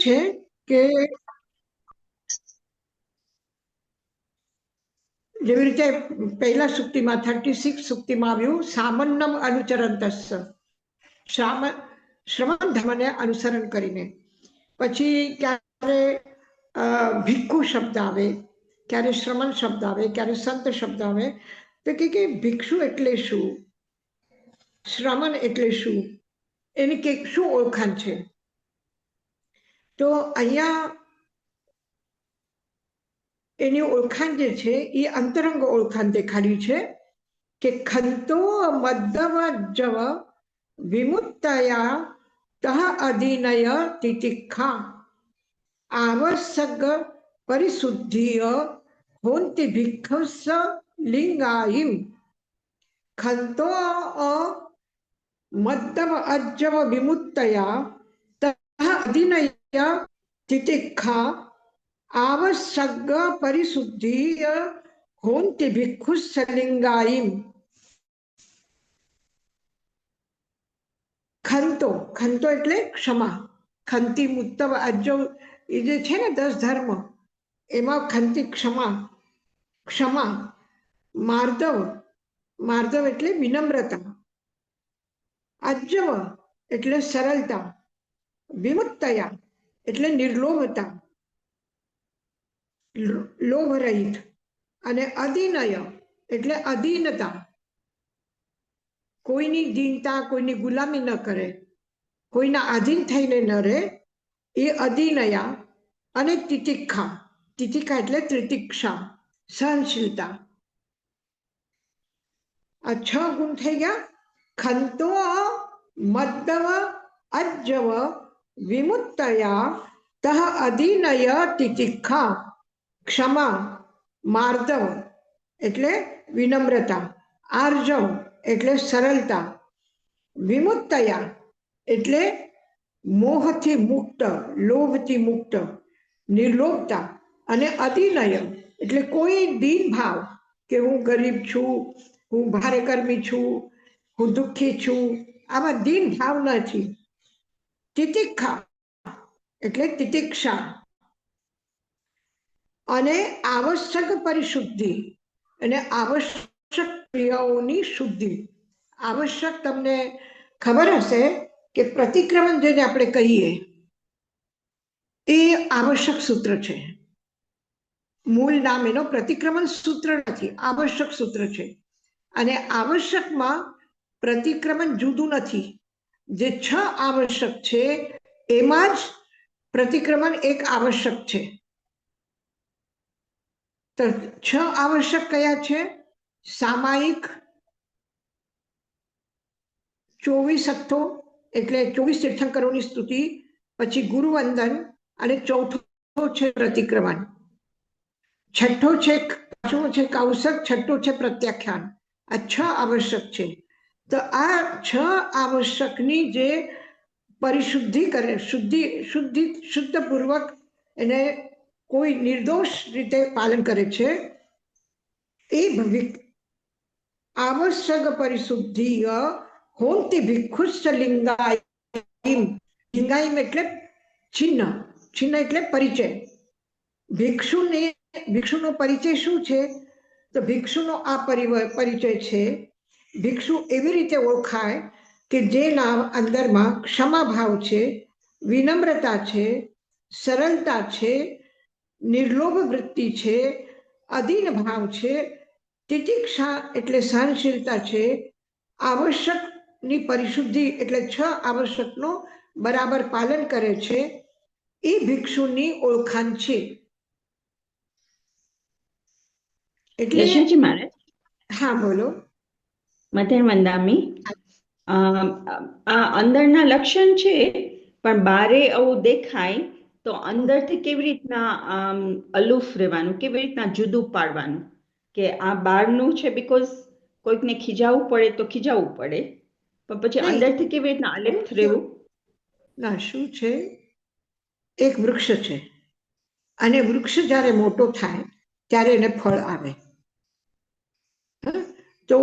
છે કે જેવી રીતે પહેલા સુક્તિમાં 36 સુક્તિમાં આવ્યું સામન્નમ અનુચરંતસ્સ, શ્રમણ ધર્મને અનુસરણ કરીને. પછી ક્યારે ભિક્ષુ શબ્દ આવે, ક્યારે શ્રમણ શબ્દ આવે, ક્યારે સંત શબ્દ આવે. તો કે ભિક્ષુ એટલે શું, શ્રમણ એટલે શું, એની કે શું ઓળખાણ છે. તો અહીંયા એની ઓળખાણ જે છે એ અંતરંગ ઓળખાણ દેખાડી છે કે ખંતો મદ્દવ જવ વિમુક્તયા તહ અધિનય તિતિક્ષા આવશ્યક પરિશુદ્ધિય હોંતિ ભિક્ષુસ લિંગાયિમ. ખંતો મદ્દવ અજ્જવ વિમુક્તયા તહ અધિનય તિતિક્ષા આવશ્યક પરિશુદ્ધિય હોંતિ ભિક્ષુસ લિંગાયિમ. ખંતો, ખંતો એટલે ક્ષમા. ખંતી મુત્તવ અજ્જવ એ જે છે ને 10 ધર્મ, એમાં ખંતી ક્ષમા, ક્ષમા. માર્દવ, માર્દવ એટલે વિનમ્રતા. અજ્જવ એટલે સરળતા. વિમુક્તયા એટલે નિર્લોભતા, લોભ રહિત. અને અધિનય એટલે અધીનતા, કોઈની દીનતા, કોઈની ગુલામી ન કરે, કોઈના આધીન થઈને ન રહે, એ અધિનયા. અને તિતિક્ષા, તિતિક્ષા એટલે ત્રિતિક્ષા, સહનશીલતા. આ 6 ગુણ થઈ ગયા. ખંતો મદ્દવ અજ્જવ વિમુક્તયા તહ અધિનય તિતિક્ષા, ક્ષમા. માર્દવ એટલે વિનમ્રતા. આર્જવ એટલે સરળતા. વિમુક્તયા એટલે મોહથી મુક્ત, લોભથી મુક્ત, નિર્લોભતા. અને અધિનય એટલે કોઈ દીન ભાવ કે હું ગરીબ છું, હું ભારે કર્મી છું, હું દુઃખી છું, આમાં દીન ભાવ નથી. તિતિક્ષા એટલે તિતિક્ષા. અને આવશ્યક પરિશુદ્ધિ, અને આવશ્યક ક્રિયાઓની શુદ્ધિ. આવશ્યક તમને ખબર હશે કે પ્રતિક્રમણ જેને આપણે કહીએ એ આવશ્યક સૂત્ર છે. મૂળ નામ એનો પ્રતિક્રમણ સૂત્ર નથી, આવશ્યક સૂત્ર છે. અને આવશ્યકમાં પ્રતિક્રમણ જુદું નથી. જે 6 આવશ્યક છે એમાં જ પ્રતિક્રમણ એક આવશ્યક છે. તો 6 આવશ્યક કયા છે? સામાયિક, 24 અર્થો એટલે 24 તીર્થંકરોની સ્તુતિ, પછી ગુરુવંદન, અને ચોથો છે પ્રતિક્રમણ. છઠ્ઠો છે, પાંચમો છે કૌશક, છઠ્ઠો છે પ્રત્યાખ્યાન. આ 6 આવશ્યક છે. તો આ 6 આવશ્યકની જે પરિશુદ્ધિ કરે, શુદ્ધપૂર્વક એને કોઈ નિર્દોષ રીતે પાલન કરે છે, એ આવશ્યક પરિશુદ્ધિ હોંતિ ભિક્ષુસ લિંગાયિમ. લિંગાયિમ એટલે ચિહ્ન, ચિહ્ન એટલે પરિચય. ભિક્ષુનો પરિચય શું છે? તો ભિક્ષુનો આ પરિચય છે. ભિક્ષુ એવી રીતે ઓળખાય કે જેના અંદરમાં ક્ષમા ભાવ છે, વિનમ્રતા છે, સરળતા છે, નિર્લોભ વૃત્તિ છે, અધીન ભાવ છે, તિતિક્ષા એટલે સહનશીલતા છે, આવશ્યકની પરિશુદ્ધિ એટલે 6 આવશ્યકનો બરાબર પાલન કરે છે, એ ભિક્ષુની ઓળખાણ છે. એટલે હા બોલો. મધ્યમ વંદામી, આ અંદરના લક્ષણ છે પણ બારે આવું દેખાય તો અંદરથી કેવી રીતના અલુફ રહેવાનું, કેવી રીતના જુદું પાડવાનું કે આ બહારનું છે બીકોઝ કોઈકને ખીજાવવું પડે તો ખીજાવવું પડે, પણ પછી અંદરથી કેવી રીતના અલિપ્ત રહેવું? ના, શું છે, એક વૃક્ષ છે અને વૃક્ષ જ્યારે મોટો થાય ત્યારે એને ફળ આવે. તો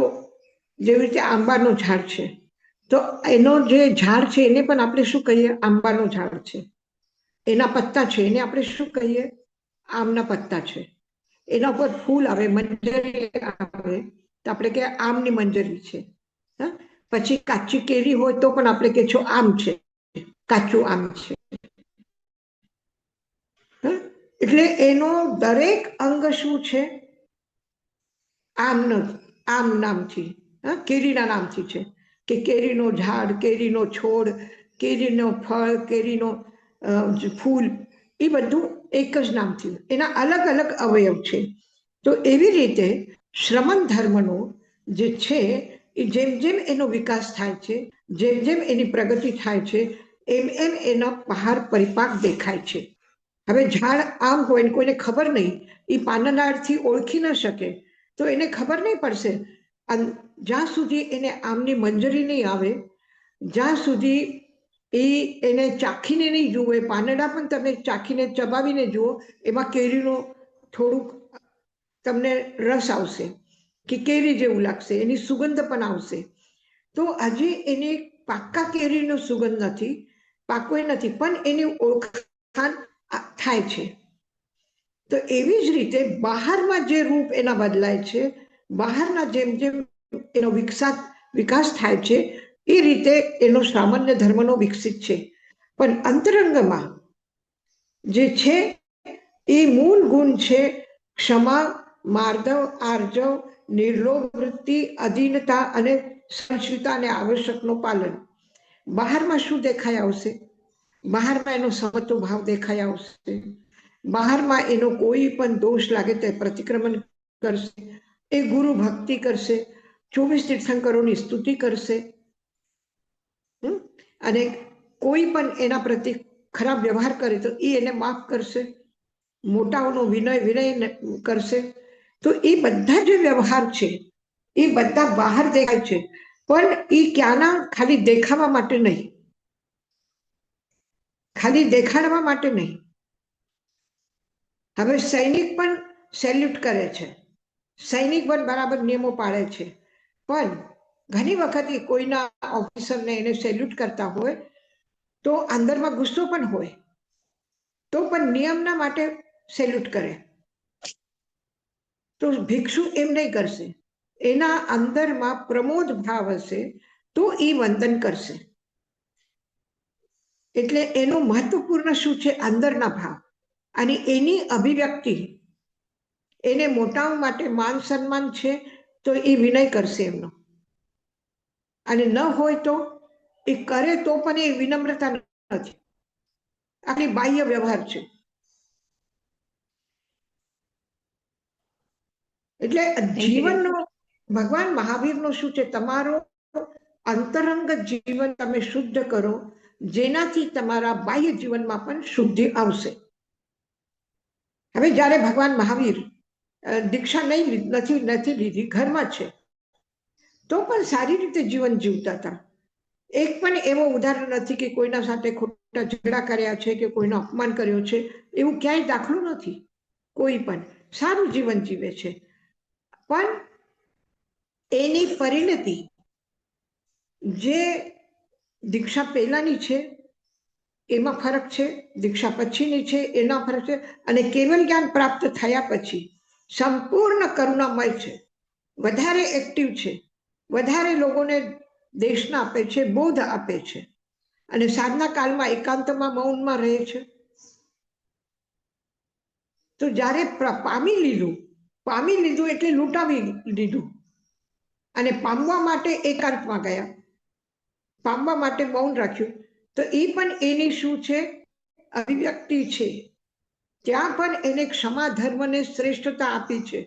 જેવી રીતે આંબાનું ઝાડ છે, તો એનો જે ઝાડ છે એને પણ આપણે શું કહીએ? આંબાનું ઝાડ છે. એના પત્તા છે એને આપણે શું કહીએ? આમના પત્તા છે. એના ઉપર ફૂલ આવે, મંજરી આવે, તો આપણે કે આમની મંજરી છે. હા, પછી કાચી કેરી હોય તો પણ આપણે કે છો આમ છે, કાચું આમ છે. એટલે એનો દરેક અંગ શું છે? આમનો, આમ નામથી, કેરીના નામથી છે કે કેરીનો ઝાડ, કેરીનો છોડ, કેરીનો ફળ, કેરીનો ફૂલ, એ બધું એક જ નામથી. એના અલગ અલગ અવયવ છે. તો એવી રીતે શ્રમણ ધર્મનો જે છે એ જેમ જેમ એનો વિકાસ થાય છે, જેમ જેમ એની પ્રગતિ થાય છે, એમ એમ એનો બહાર પરિપાક દેખાય છે. હવે ઝાડ આમ હોય ને કોઈને ખબર નહીં, એ પાનનાળથી ઓળખી ન શકે, તો એને ખબર નહીં પડશે જ્યાં સુધી એને આમની મંજરી નહીં આવે, જ્યાં સુધી એને ચાખીને નહીં જુએ. પાંદડા પણ તમે ચાખીને ચબાવીને જુઓ, એમાં કેરીનો થોડુંક તમને રસ આવશે કે કેરી જેવું લાગશે, એની સુગંધ પણ આવશે. તો હજી એની પાક્કા કેરીનો સુગંધ નથી, પાકો નથી, પણ એની ઓળખાણ થાય છે. તો એવી જ રીતે બહારમાં જે રૂપ એના બદલાય છે, બહારના જેમ જેમ એનો વિકાસ થાય છે, એ રીતે એનો સામાન્ય ધર્મનો વિકસિત છે. પણ અંતરંગમાં જે છે એ મૂળ ગુણ છે ક્ષમા, માર્દવ, આર્જવ, નિર્લોભ વૃત્તિ, અધીનતા અને સહનશીલતા અને આવશ્યકનું પાલન. બહારમાં શું દેખાઈ આવશે? બહારમાં એનો સમત્વ ભાવ દેખાઈ આવશે. બહારમાં એનો કોઈ પણ દોષ લાગે તો પ્રતિક્રમણ કરશે, એ ગુરુ ભક્તિ કરશે, 24 તીર્થંકરોની સ્તુતિ કરશે, અને કોઈ પણ એના પ્રતિ ખરાબ વ્યવહાર કરે તો એ એને માફ કરશે, મોટાઓનો વિનય કરશે. તો એ બધા જે વ્યવહાર છે એ બધા બહાર દેખાય છે, પણ એ ક્યાંના ખાલી દેખાવા માટે નહીં, ખાલી દેખાડવા માટે નહીં. હવે સૈનિક પણ સેલ્યુટ કરે છે, સૈનિક પણ બરાબર નિયમો પાળે છે, પણ ઘણી વખત કોઈના ઓફિસરને એને સેલ્યુટ કરતા હોય તો અંદરમાં ગુસ્સો પણ હોય, તો પણ નિયમના માટે સેલ્યુટ કરે. તો ભિક્ષુ એમ નહીં કરશે, એના અંદરમાં પ્રમોદ ભાવ હશે તો એ વંદન કરશે. એટલે એનું મહત્વપૂર્ણ શું છે? અંદરના ભાવ અને એની અભિવ્યક્તિ. એને મોટાઓ માટે માન સન્માન છે તો એ વિનય કરશે એમનો, અને ન હોય તો એ કરે તો પણ એ વિનમ્રતા નથી, આપણી બાહ્ય વ્યવહાર છે. એટલે જીવનનો ભગવાન મહાવીરનો શું છે? તમારો અંતરંગ જીવન તમે શુદ્ધ કરો, જેનાથી તમારા બાહ્ય જીવનમાં પણ શુદ્ધિ આવશે. હવે જ્યારે ભગવાન મહાવીર દીક્ષા નથી લીધી, ઘરમાં છે, તો પણ સારી રીતે જીવન જીવતા હતા. એક પણ એવો ઉદાહરણ નથી કે કોઈના સાથે ખોટા ઝઘડા કર્યા છે કે કોઈનો અપમાન કર્યો છે, એવું ક્યાંય દાખલો નથી. કોઈ પણ સારું જીવન જીવે છે, પણ એની પરિણતિ જે દીક્ષા પહેલાની છે એમાં ફરક છે, દીક્ષા પછીની છે એના ફરક છે, અને કેવલ જ્ઞાન પ્રાપ્ત થયા પછી સંપૂર્ણ કરુણામય છે, વધારે એક્ટિવ છે, વધારે લોકોને દેશના આપે છે, બોધ આપે છે, અને સાધના કાળમાં એકાંતમાં મૌનમાં રહે છે. તો જ્યારે પામી લીધું એટલે લૂંટાવી લીધું, અને પામવા માટે એકાંતમાં ગયા, પામવા માટે મૌન રાખ્યું, તો એ પણ એની શું છે? અભિવ્યક્તિ છે. ત્યાં પણ એને ક્ષમા ધર્મને શ્રેષ્ઠતા આપી છે.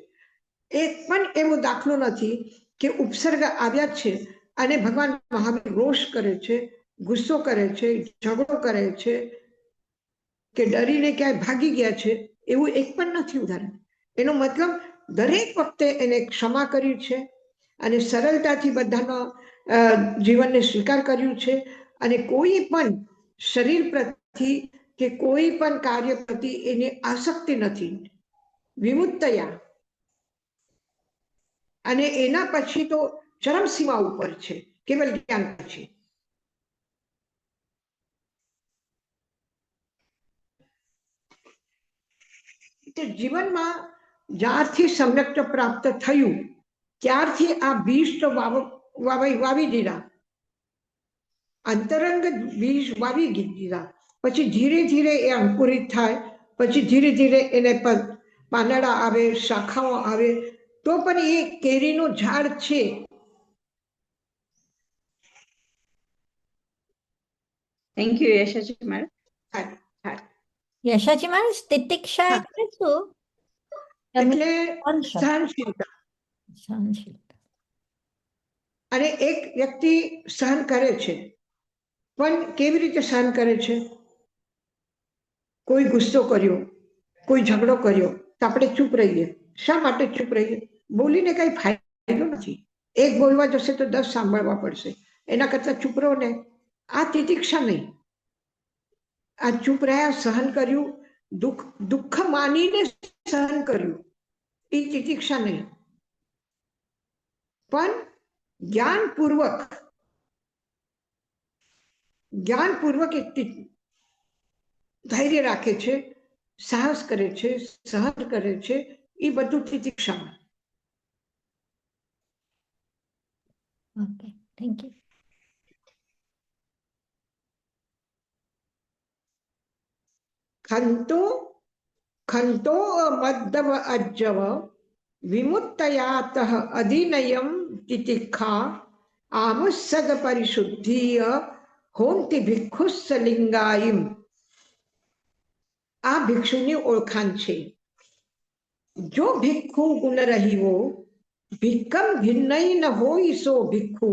એક પણ એવો દાખલો નથી કે ઉપસર્ગ આવ્યા છે અને ભગવાન મહાવીર રોષ કરે છે, ગુસ્સો કરે છે, ઝઘડો કરે છે કે ડરીને ક્યાંય ભાગી ગયા છે, એવું એક પણ નથી ઉદાહરણ. એનો મતલબ દરેક વખતે એને ક્ષમા કર્યું છે અને સરળતાથી બધાનો જીવનને સ્વીકાર કર્યું છે, અને કોઈ પણ શરીર પ્રતિ કે કોઈ પણ કાર્ય પ્રતિ એની આસક્તિ નથી, વિમુક્તયા. અને એના પછી તો ચરમસીમા ઉપર છે, કેવલ જ્ઞાન પછી. તે જીવનમાં જ્યારથી સમ્યક્ત પ્રાપ્ત થયું ત્યારથી આ બીજ તો વાવી દીધા, અંતરંગ બીજ વાવી દીધા. પછી ધીરે ધીરે એ અંકુરિત થાય, પછી ધીરે ધીરે એને પાંદડા આવે, શાખાઓ આવે, તો પણ એ કેરીનું ઝાડ છે. Thank you Yashaji madam. Yashaji મારે તિતિક્ષા એટલે શું? એટલે સહનશીલતા. સહનશીલતા. અને એક વ્યક્તિ સહન કરે છે, પણ કેવી રીતે સહન કરે છે? કોઈ ગુસ્સો કર્યો, કોઈ ઝઘડો કર્યો તો આપણે ચૂપ રહીએ. શા માટે ચૂપ રહીએ? બોલીને કઈ ફાયદો નથી. એક બોલવા જશે તો 10 સાંભળવા પડશે. એના કરતા ચૂપ રહો ને. આ તિતિક્ષા નહીં. આ ચૂપ રહ્યા, સહન કર્યું, દુઃખ માનીને સહન કર્યું, એ તિતિક્ષા નહીં. પણ જ્ઞાનપૂર્વક એક ધૈર્ય રાખે છે, સાહસ કરે છે, સહન કરે છે, એ બધું તિતિક્ષામાં. Okay, thank you. ખંતો મદ્દવ અજ્જવ વિમુક્તયાત અધિનયમ તિતિક્ષા આમુસદ પરિશુદ્ધિય હોંતિ ભિક્ષુસ્સ લિંગાયમ. આ ભિક્ષુની ઓળખાણ છે. જો ભિક્ષુ ગુણ રહીવો ભિક્કમ ભિન્નૈ ન હોય સો ભિક્ષુ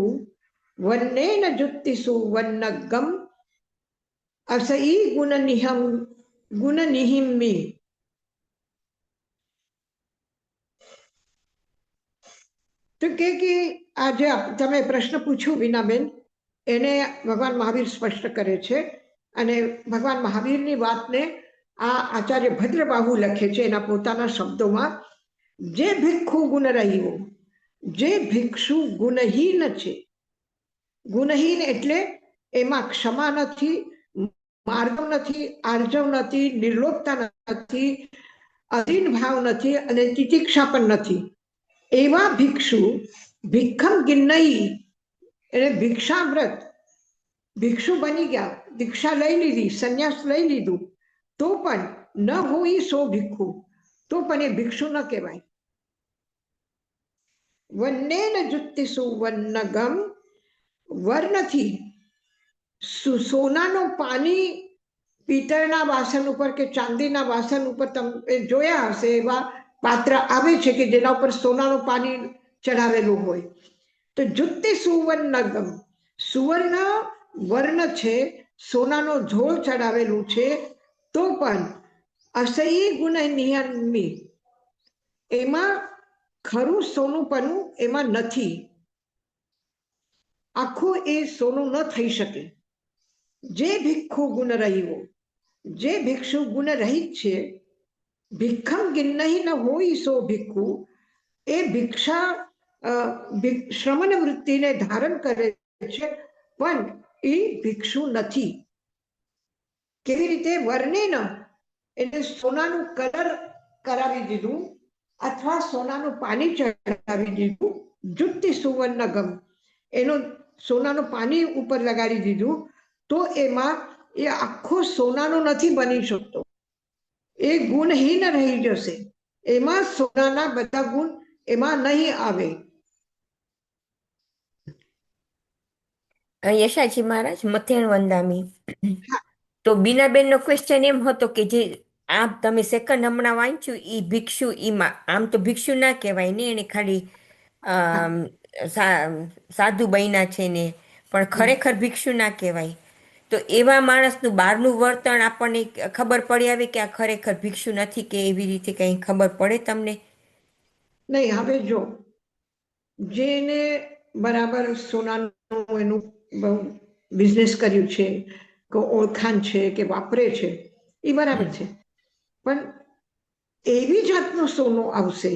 વન્નેન જુત્તિસુ વન્નગમ અસઈ ગુણનિહિમ્મી. તો કે આજે તમે પ્રશ્ન પૂછ્યો વિનાબેન, એને ભગવાન મહાવીર સ્પષ્ટ કરે છે. અને ભગવાન મહાવીરની વાતને આ આચાર્ય ભદ્રબાહુ લખે છે એના પોતાના શબ્દોમાં. જે ભિક્ષુ ગુણ રહ્યો, જે ભિક્ષુ ગુણહીન છે. ગુણહીન એટલે એમાં ક્ષમા નથી, માર્ગ નથી, આર્જવ નથી, નિર્લોપતા નથી, અધીન ભાવ નથી અને તિતિક્ષા પણ નથી. એવા ભિક્ષુ ભિક્ષમ ગિન્નઈ એટલે ભિક્ષાવ્રત, ભિક્ષુ બની ગયા, દીક્ષા લઈ લીધી, સંન્યાસ લઈ લીધું, તો પણ ન હોય સો ભિક્ષુ, તો પણ એ ભિક્ષુ ન કહેવાય. વન્નેન જુત્તિસુ વન્નગમ, વર્ણથી સોનાનો પાણી પિત્તળના વાસણ ઉપર કે ચાંદીના વાસણ ઉપર તમે જોયા હશે, એવા પાત્ર આવે છે કે જેના ઉપર સોનાનું પાણી ચડાવેલું હોય. તો જુત્તિ સુવર્ણગમ, સુવર્ણ વર્ણ છે, સોનાનો ઝોળ ચડાવેલું છે, તો પણ અસહી ગુણ નિયમી, એમાં ખરું સોનુંપણું એમાં નથી. આખું એ સોનું ન થઈ શકે. જે ભિક્ષુ ગુણ રહ્યો, જે ભિક્ષુ ગુણ રહિત છે, ભિક્ષમ ગિન્નહી ન હોય સો ભિક્ષુ, એ ભિક્ષા શ્રમણ વૃત્તિને ધારણ કરે છે, પણ એ ભિક્ષુ નથી. કેવી રીતે? વર્ણેન એટલે સોનાનું કલર કરાવી દીધું અથવા સોનાનું પાણી ચડાવી દીધું. જુત્તિ સુવર્ણગમ એનું સોનાનું પાણી ઉપર લગાડી દીધું, તો એમાં એ આખો સોનાનો નથી બની શકતો. એ ગુણહીન રહી જશે. એમાં સોનાના બધા ગુણ એમાં નહીં આવે. યશાજી મહારાજ, મથેણ વંદામી. તો બીનાબેનનો ક્વેશ્ચન એમ હતો કે જે આ તમે સેકન્ડ હમણાં વાંચ્યું ઈ ભિક્ષુ, ઈમાં આમ તો ભિક્ષુ ના કહેવાય ને, એને ખાલી સાધુ બન્યા છે ને, પણ ખરેખર ભિક્ષુ ના કહેવાય. તો એવા માણસનું બહારનું વર્તન આપણને ખબર પડી આવે કે આ ખરેખર ભિક્ષુ નથી કે એવી રીતે કઈ ખબર પડે તમને? નહીં. હવે જો જેને બરાબર સોનાનું એનું બહુ બિઝનેસ કર્યું છે, કે ઓળખાણ છે, કે વાપરે છે, એ બરાબર છે. પણ એવી જાતનું સોનું આવશે,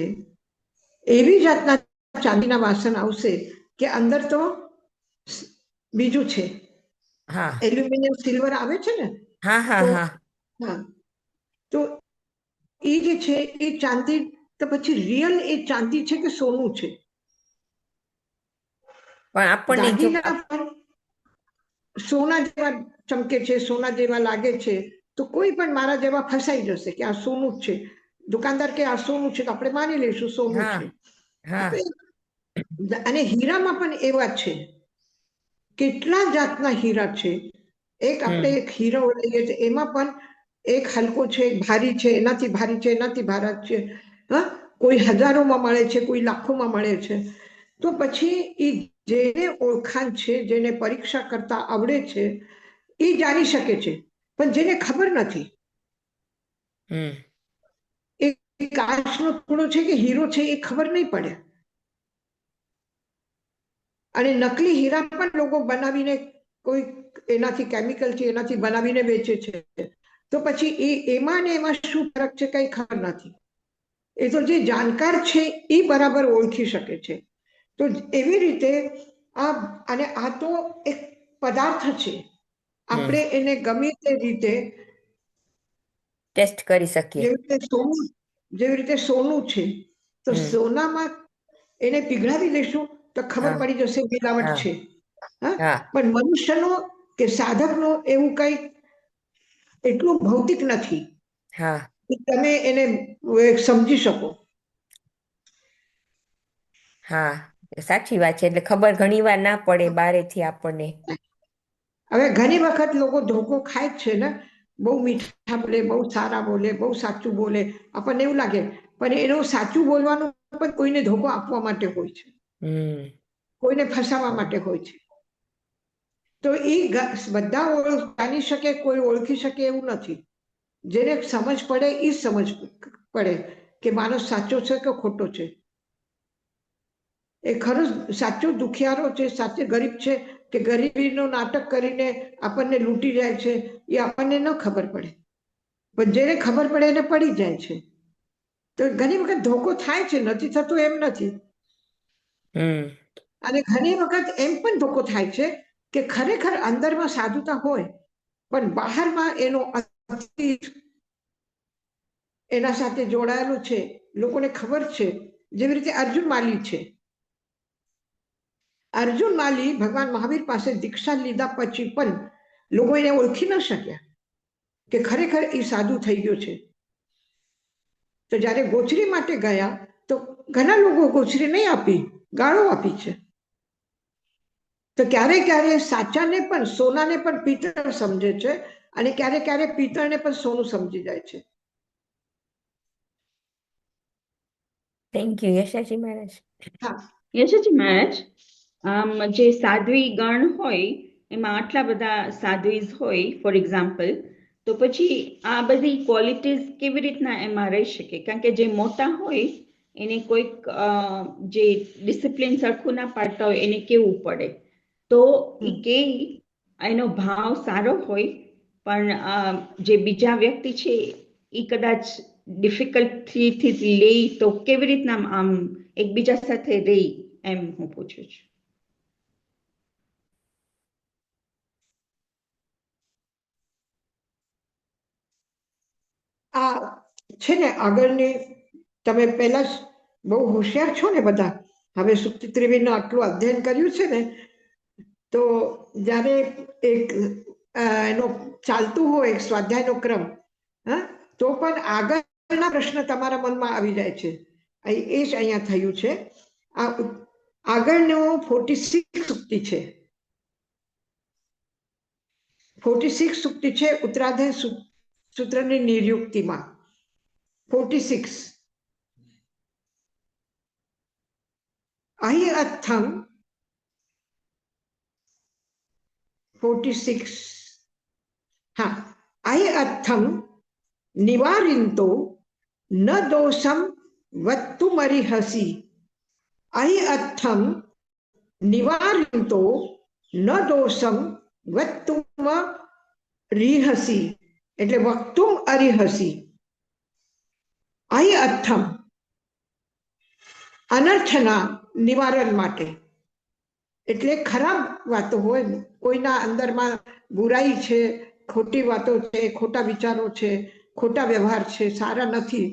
એવી જાતના ચાંદીના વાસણ આવશે કે અંદર તો બીજું છે. એલ્યુમિનિયમ સિલ્વર આવે છે ને, હા હા હા હા, તો એ એ જે છે એ ચાંદી, તો પછી રિયલ એ ચાંદી છે કે સોનું છે? પણ આપણને જો દાગીના પણ સોના જેવા ચમકે છે, સોના જેવા લાગે છે, તો કોઈ પણ મારા જેવા ફસાઈ જશે કે આ સોનું જ છે. દુકાનદાર કે આ સોનું છે તો આપણે માની લઈશું સોનું હા છે. હા અને હીરામાં પણ એવા છે, કેટલા જાતના હીરા છે. એક આપણે એક હીરો લઈએ છીએ, એમાં પણ એક હલકો છે, એક ભારી છે, એનાથી ભારી છે, એનાથી ભારા છે. હા, કોઈ હજારોમાં મળે છે, કોઈ લાખોમાં મળે છે. તો પછી એ જેને ઓળખાણ છે, જેને પરીક્ષા કરતા આવડે છે, એ જાણી શકે છે. પણ જેને ખબર નથી, એ કાચનો ટુકડો છે કે હીરો છે એ ખબર નહીં પડે. અને નકલી હીરા પણ લોકો બનાવીને કોઈ એનાથી કેમિકલથી એનાથી બનાવીને વેચે છે. તો પછી એમાં ને એમાં શું ફરક છે કઈ ખબર નથી. એ તો જે જાણકાર છે એ બરાબર ઓળખી શકે છે. તો એવી રીતે આ તો એક પદાર્થ છે. આપણે એને ગમે તે રીતે ટેસ્ટ કરી શકીએ. જેવી રીતે સોનું છે, તો સોનામાં એને પીગળાવી લેશું તો ખબર હા પડી જશે મિલાવટ હા છે. હા, હા પણ મનુષ્યનો કે સાધકનો એવું કઈ એટલું ભૌતિક નથી હા કે તમે એને સમજી શકો. હા, સાચી વાત છે. એટલે ખબર ઘણી વાર ના પડે બારેથી આપણને. હવે ઘણી વખત લોકો ધોકો ખાય જ છે ને, બહુ મીઠા બોલે, બહુ સારા બોલે, બહુ સાચું બોલે, આપણને એવું લાગે. પણ એનું સાચું બોલવાનું પણ કોઈને ધોકો આપવા માટે હોય છે, કોઈને ફસાવા માટે હોય છે. તો એ બધા જાણી શકે, કોઈ ઓળખી શકે એવું નથી. જેને સમજ પડે એ સમજ પડે કે માણસ સાચો છે કે ખોટો છે. એ ખરો સાચો દુખિયારો છે, સાચે ગરીબ છે કે ગરીબીનું નાટક કરીને આપણને લૂંટી જાય છે, એ આપણને ન ખબર પડે. પણ જેને ખબર પડે એને પડી જાય છે. તો ઘણી વખત ધોકો થાય છે, નથી થતું એમ નથી. અને ઘણી વખત એમ પણ ધોકો થાય છે કે ખરેખર અંદરમાં સાધુતા હોય, પણ બહારમાં એનો એના સાથે જોડાયેલું છે, લોકોને ખબર છે. જેવી રીતે અર્જુન માલી છે. અર્જુન માલી ભગવાન મહાવીર પાસે દીક્ષા લીધા પછી પણ લોકો એને ઓળખી ન શક્યા કે ખરેખર એ સાધુ થઈ ગયો છે. તો જ્યારે ગોચરી માટે ગયા તો ઘણા લોકો ગોચરી નહીં આપી, ગાળો આપી છે. તો ક્યારે ક્યારે સાચાને પણ, સોનાને પણ પિત્તળ સમજે છે, અને ક્યારે ક્યારે પિત્તળને પણ સોનું સમજી જાય છે. થેન્ક યુ યશાજી મહારાજ. હા, યશાજી મહારાજ, જે સાધ્વી ગણ હોય એમાં આટલા બધા સાધ્વીઝ હોય ફોર એક્ઝામ્પલ, તો પછી આ બધી ક્વોલિટીઝ કેવી રીતના એમાં રહી શકે? કારણ કે જે મોટા હોય એને કોઈક જે ડિસિપ્લિન સરખું ના પાડતા હોય એને કેવું પડે, તો એ કે એનો ભાવ સારો હોય, પણ જે બીજા વ્યક્તિ છે એ કદાચ ડિફિકલ્ટીથી લે તો કેવી રીતના આમ એકબીજા સાથે રહી, એમ હું પૂછું છું. આ છે ને આગળની, તમે પહેલા બહુ હોશિયાર છો ને બધા, હવે સુક્તિ ત્રિવેદીનું આટલું અધ્યયન કર્યું છે ને, તો જ્યારે એક એનો ચાલતું હોય સ્વાધ્યાયનો ક્રમ, હા, તો પણ આગળના પ્રશ્ન તમારા મનમાં આવી જાય છે. એ જ અહીંયા થયું છે. આ આગળનો 46 સુક્તિ છે. 46 સુક્તિ છે ઉત્તરાધ્યાય સૂત્રની નિર્યુક્તિમાં. 46 અહીં અથમ 46 હા, અહીં અથમ નિવારિંતો ન દોષમ વત્તુમરિહસી. અહીં અથમ નિવારિંતો ન દોષમ વત્તુમ રિહસી, એટલે વક્તુમ અરિહસી. અહીં અથમ અનર્થના નિવારણ માટે, એટલે ખરાબ વાતો હોય, કોઈના અંદરમાં બુરાઈ છે, ખોટી વાતો છે, ખોટા વિચારો છે, ખોટા વ્યવહાર છે, સારા નથી,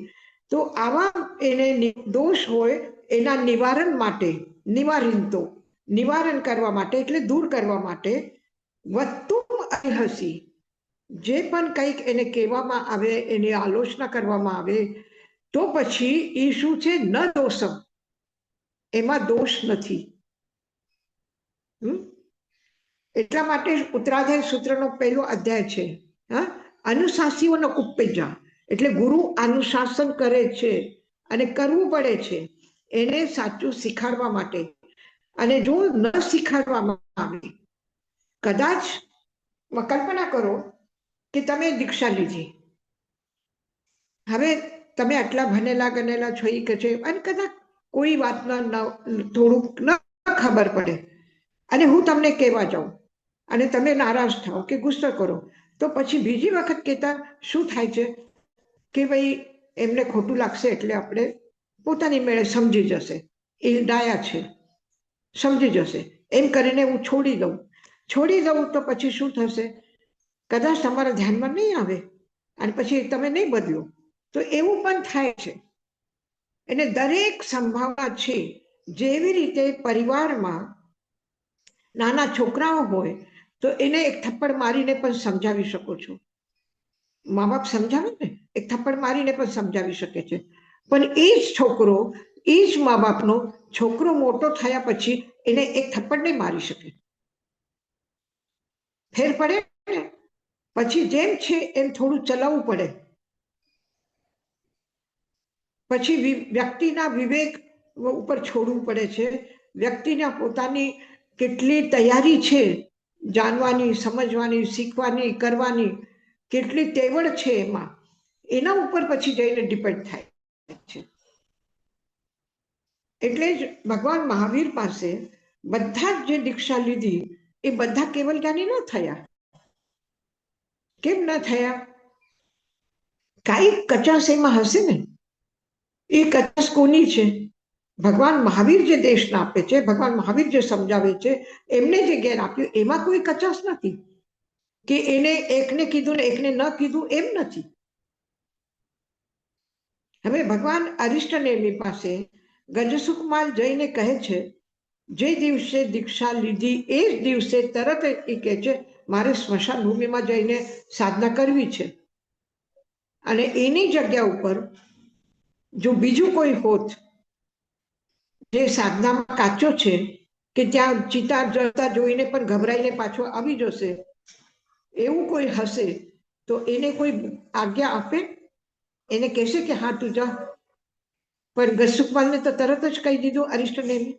તો આવા એને દોષ હોય એના નિવારણ માટે, નિવારણ કરવા માટે એટલે દૂર કરવા માટે વત્તુમ અર્હસી, જે પણ કંઈક એને કહેવામાં આવે, એની આલોચના કરવામાં આવે, તો પછી એ શું છે? ન દોષમ, એમાં દોષ નથી. એટલા માટે ઉત્તરાધ્યાય સૂત્રનો પહેલો અધ્યાય છે, અનુશાસીઓનો કુપ્પેજા, એટલે ગુરુ અનુશાસન કરે છે અને કરવું પડે છે એને સાચું શીખાડવા માટે. અને જો ન શીખાડવામાં આવે, કદાચ કલ્પના કરો કે તમે દીક્ષા લીધી, હવે તમે આટલા ભણેલા ગણેલા છો કે છે, અને કદાચ કોઈ વાતના થોડુંક ન ખબર પડે અને હું તમને કહેવા જાઉં અને તમે નારાજ થાઓ કે ગુસ્સો કરો, તો પછી બીજી વખત કહેતા શું થાય છે કે ભાઈ એમને ખોટું લાગશે એટલે આપણે પોતાની મેળે સમજી જશે, એ ડાયા છે, સમજી જશે, એમ કરીને હું છોડી દઉં તો પછી શું થશે? કદાચ તમારા ધ્યાનમાં નહીં આવે અને પછી તમે નહીં બદલો, તો એવું પણ થાય છે. એને દરેક સંભાવના છે. જેવી રીતે પરિવારમાં નાના છોકરાઓ હોય તો એને એક થપ્પડ મારીને પણ સમજાવી શકો છો. મા બાપ સમજાવે ને, એક થપ્પડ મારીને પણ સમજાવી શકે છે. પણ એ જ છોકરો, એ જ મા બાપનો છોકરો મોટો થયા પછી એને એક થપ્પડ નહીં મારી શકે. ફેર પડે ને? પછી જેમ છે એમ થોડું ચલાવવું પડે. પછી વ્યક્તિના વિવેક ઉપર છોડવું પડે છે. વ્યક્તિના પોતાની કેટલી તૈયારી છે જાણવાની, સમજવાની, શીખવાની, કરવાની, કેટલી તેવડ છે એમાં, એના ઉપર પછી જઈને ડિપેન્ડ થાય છે. એટલે જ ભગવાન મહાવીર પાસે બધા જ જે દીક્ષા લીધી એ બધા કેવલ જ્ઞાની ન થયા. કેમ ન થયા? કાંઈ કચાશ એમાં હશે ને. એ કચાશ કોની છે? ભગવાન મહાવીર જે દેશના આપે છે, ભગવાન મહાવીર જે સમજાવે છે, એમને જે જ્ઞાન આપ્યું એમાં કોઈ કચાશ નથી કે એને એકને કીધું ને એકને ન કીધું, એમ નથી. હવે ભગવાન અરિષ્ટનેમી પાસે ગજસુકમાલ જઈને કહે છે, જે દિવસે દીક્ષા લીધી એ જ દિવસે તરત એ કહે છે મારે સ્મશાન ભૂમિમાં જઈને સાધના કરવી છે. અને એની જગ્યા ઉપર જો બીજું કોઈ હોત જે સાધનામાં કાચો છે, કે ત્યાં ચિતા જળતા જોઈને પણ ગભરાઈને પાછો આવી જશે, એવું કોઈ હશે તો એને કોઈ આજ્ઞા આપે? એને કહેશે કે હા તું જા? પણ ગજસુકમાલને તો તરત જ કહી દીધું અરિષ્ટનેમી.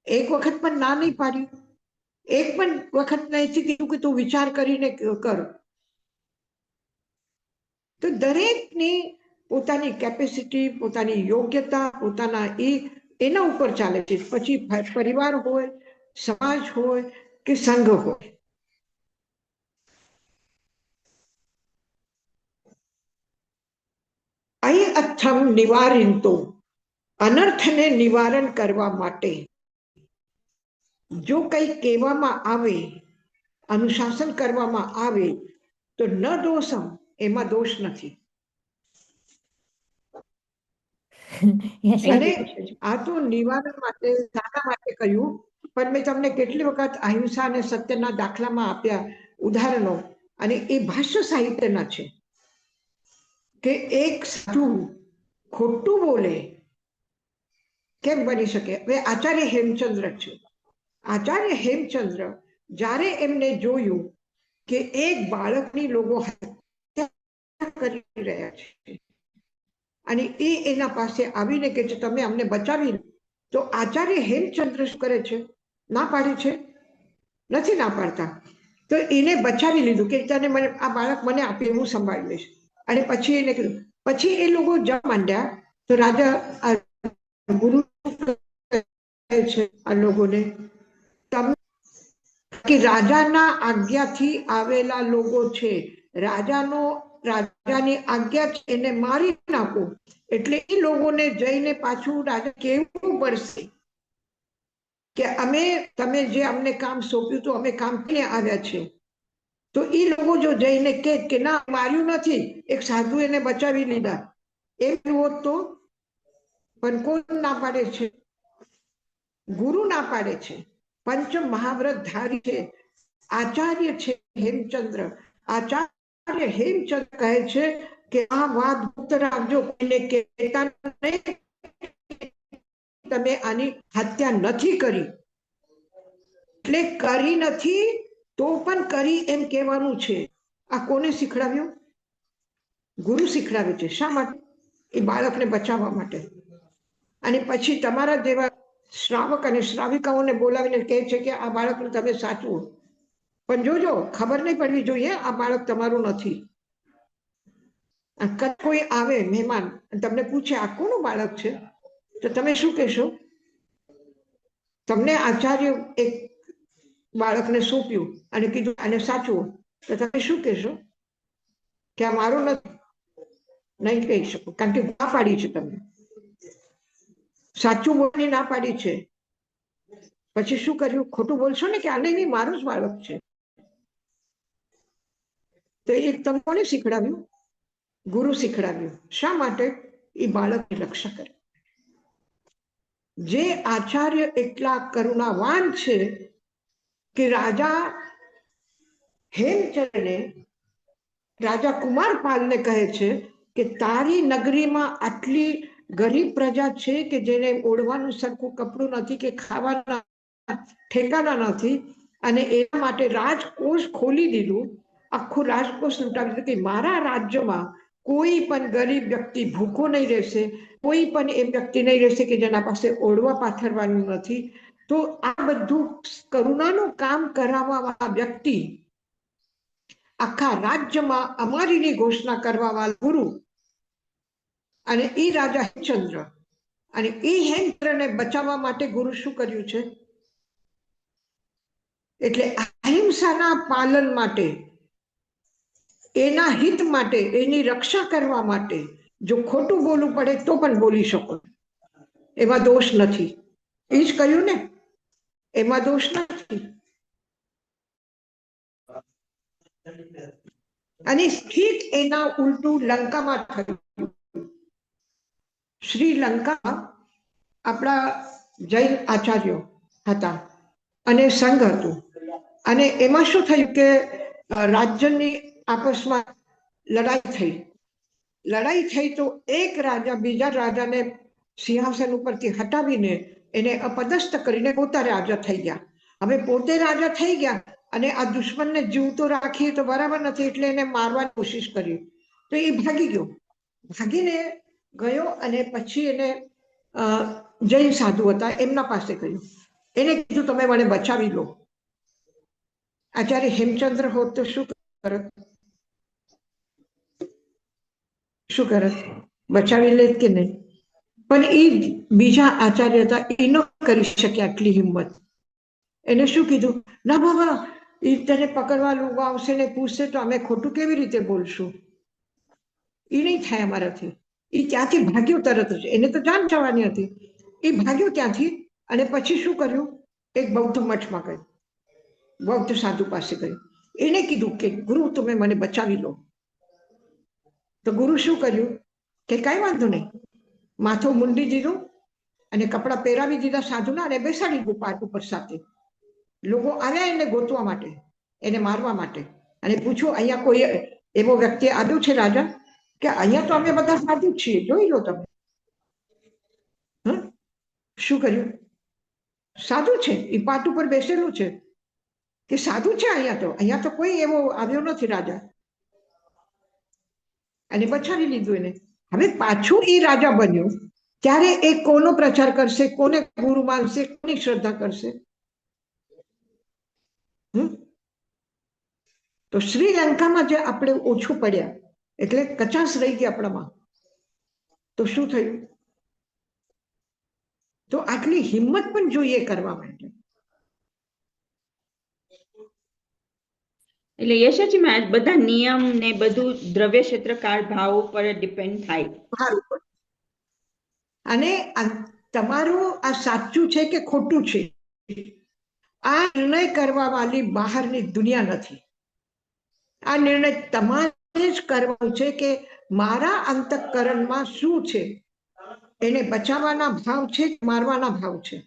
એક વખત પણ ના નહીં પાડ્યું, એક પણ વખત નથી કીધું કે તું વિચાર કરીને કર. તો દરેકની પોતાની કેપેસિટી, પોતાની યોગ્યતા, પોતાના એના ઉપર ચાલે છે. પછી પરિવાર હોય, સમાજ હોય કે સંઘ હોય. અહીં અથમ નિવારિતો, અનર્થને નિવારણ કરવા માટે જો કંઈ કહેવામાં આવે, અનુશાસન કરવામાં આવે તો ન દોષમ, એમાં દોષ નથી. અને આ તો નિવારણ માટે, શાના માટે કહ્યું? પણ મેં તમને કેટલી વખત અહિંસા અને સત્યના દાખલામાં આપ્યા ઉદાહરણો, અને એ ભાષ્ય સાહિત્યના છે કે એક સાધુ ખોટું બોલે કેમ બની શકે? હવે આચાર્ય હેમચંદ્ર છે. આચાર્ય હેમચંદ્ર જ્યારે એમને જોયું કે એક બાળકની લોકો હત્યા કરી રહ્યા છે અને એ એના પાસે આવીને કે છે તમે અમને બચાવી, તો આચાર્ય હેમચંદ્ર શું કરે છે? ના પાડે છે? નથી ના પાડતા. તો એને બચાવી લીધું કે તને મને આ બાળક મને આપી, હું સંભાળી લઈશ. અને પછી એને કીધું, પછી એ લોકો જવા માંડ્યા. તો રાજા ગુરુ છે આ લોકોને, કે રાજાના આજ્ઞાથી આવેલા લોકો છે, રાજાની આજ્ઞા છે, એને મારી નાખો. એટલે એ લોકોને જઈને પાછું રાજા કહેવું પડશે કે તમે જે અમને કામ સોંપ્યું તો અમે કામ કરીને આવ્યા છે. તો એ લોકો જો જઈને કે ના માર્યું નથી, એક સાધુ એને બચાવી લીધા, એમ હોત તો, પણ કોણ ના પાડે છે? ગુરુ ના પાડે છે. પંચ મહાવ્રત ધારી છે, આચાર્ય છે હેમચંદ્ર. આચાર્ય હેમચંદ્ર કહે છે કે આ વાત ગુપ્ત રાખજો, કોઈને કહેતા નહીં, તમે આની હત્યા નથી કરી. એટલે કરી નથી તો પણ કરી એમ કહેવાનું છે. આ કોને શીખડાવ્યું? ગુરુ શીખડાવે છે. શા માટે? એ બાળકને બચાવવા માટે. અને પછી તમારા જેવા શ્રાવક અને શ્રાવિકાઓને બોલાવીને કહે છે કે આ બાળકને તમે સાચવો, પણ જોજો ખબર નહીં પડવી જોઈએ આ બાળક તમારું નથી. કોઈ આવે મહેમાન તમને પૂછે આ કોનું બાળક છે, તો તમે શું કહેશો? તમને આચાર્ય એક બાળકને સોંપ્યું અને કીધું આને સાચવો, તો તમે શું કહેશો? કે આ મારું નથી? નહીં કહી શકો, કારણ કે ના પાડી છે તમને, સાચું બોલવાની ના પાડી છે. પછી શું કર્યું? ખોટું બોલશો ને કે આ નહીં, મારું જ બાળક છે. તો એક તમે કોને શીખડાવ્યું? ગુરુ શીખડાવ્યું. શા માટે? એ બાળકની રક્ષા કરે. જે આચાર્ય એટલા કરુણાવાન છે કે રાજા હેમચંદ્રને, રાજા કુમારપાલને કહે છે કે તારી નગરીમાં આટલી ગરીબ પ્રજા છે કે જેને ઓઢવાનું સરખું કપડું નથી, કે ખાવાના ઠેકાના નથી, અને એના માટે રાજકોષ ખોલી દીધું, આખું રાજકોષ લૂંટાવી દીધું કે મારા રાજ્યમાં કોઈ પણ ગરીબ વ્યક્તિ ભૂખો નહીં રહેશે, કોઈ પણ એ વ્યક્તિ નહીં રહેશે કે જેના પાસે ઓઢવા પાથરવાનું નથી. તો આ બધું કરુણાનું કામ કરાવવા વ્યક્તિ, આખા રાજ્યમાં અમારીની ઘોષણા કરવા વાળા ગુરુ, અને એ રાજા હેમચંદ્ર. અને એ હેમચંદ્રને બચાવવા માટે ગુરુ શું કર્યું છે? એટલે અહિંસાના પાલન માટે, એના હિત માટે, એની રક્ષા કરવા માટે જો ખોટું બોલવું પડે તો પણ બોલી શકો, એમાં દોષ નથી. એ જ કહ્યું ને, એમાં દોષ નથી. અને ઠીક એના ઉલટું લંકામાં થયું. શ્રીલંકા આપણા જૈન આચાર્યો હતા અને સંઘ હતું, અને એમાં શું થયું કે રાજ્યની આપસમાં લડાઈ થઈ તો એક રાજા બીજા રાજાને સિંહાસન ઉપરથી હટાવીને એને અપદસ્થ કરીને પોતા રાજા થઈ ગયા. હવે પોતે રાજા થઈ ગયા અને આ દુશ્મનને જીવતો રાખીએ તો બરાબર નથી, એટલે એને મારવાની કોશિશ કરી. તો એ ભાગી ગયો અને પછી એને જૈન સાધુ હતા એમના પાસે ગયું. એને કીધું તમે મને બચાવી લો. આચાર્ય હેમચંદ્ર હોત તો શું કરત? બચાવી લેત કે નહીં? પણ એ બીજા આચાર્ય હતા, એ ન કરી શક્યા આટલી હિંમત. એને શું કીધું? ના બાબા, એ તને પકડવા લોકો આવશે ને પૂછશે તો અમે ખોટું કેવી રીતે બોલશું? એ નહીં થાય અમારાથી. એ ત્યાંથી ભાગ્યો તરત જ, એને તો જાન જવાની હતી. એ ભાગ્યો ત્યાંથી અને પછી શું કર્યું? એક બૌદ્ધ મઠમાં ગયો, બૌદ્ધ સાધુ પાસે ગયો. એને કીધું કે ગુરુ તમે મને બચાવી લો. તો ગુરુ શું કર્યું કે કઈ વાંધો નહીં, માથું મૂંડી દીધું અને કપડાં પહેરાવી દીધા સાધુના અને બેસાડી દીધું પાટ ઉપર સાથે. લોકો આવ્યા એને ગોતવા માટે, એને મારવા માટે, અને પૂછ્યું અહીંયા કોઈ એવો વ્યક્તિ આવ્યો છે રાજા? કે અહીંયા તો અમે બધા સાધુ જ છીએ, જોઈ લો તમે. શું કર્યું? સાધુ છે, એ પાટ ઉપર બેસેલું છે કે સાધુ છે. અહીંયા તો કોઈ એવો આવ્યો નથી રાજા, અને બચાવી લીધું એને. હવે પાછું એ રાજા બન્યો ત્યારે એ કોનો પ્રચાર કરશે? કોને ગુરુ માનશે? કોની શ્રદ્ધા કરશે? તો શ્રીલંકામાં જે આપણે ઓછું પડ્યા, એટલે કચાશ રહી ગઈ આપણામાં, તો શું થયું? તો આટલી હિંમત પણ જોઈએ કરવા માટે. એટલે યશાજી માં બધા નિયમ ને બધું દ્રવ્ય ક્ષેત્રકાળ ભાવ ઉપર ડિપેન્ડ થાય. અને તમારું આ સાચું છે કે ખોટું છે, આ નિર્ણય કરવા વાળી બહારની દુનિયા નથી. આ નિર્ણય તમારે જ કરવાનો છે કે મારા અંતઃકરણમાં શું છે, એને બચાવવાના ભાવ છે કે મારવાના ભાવ છે.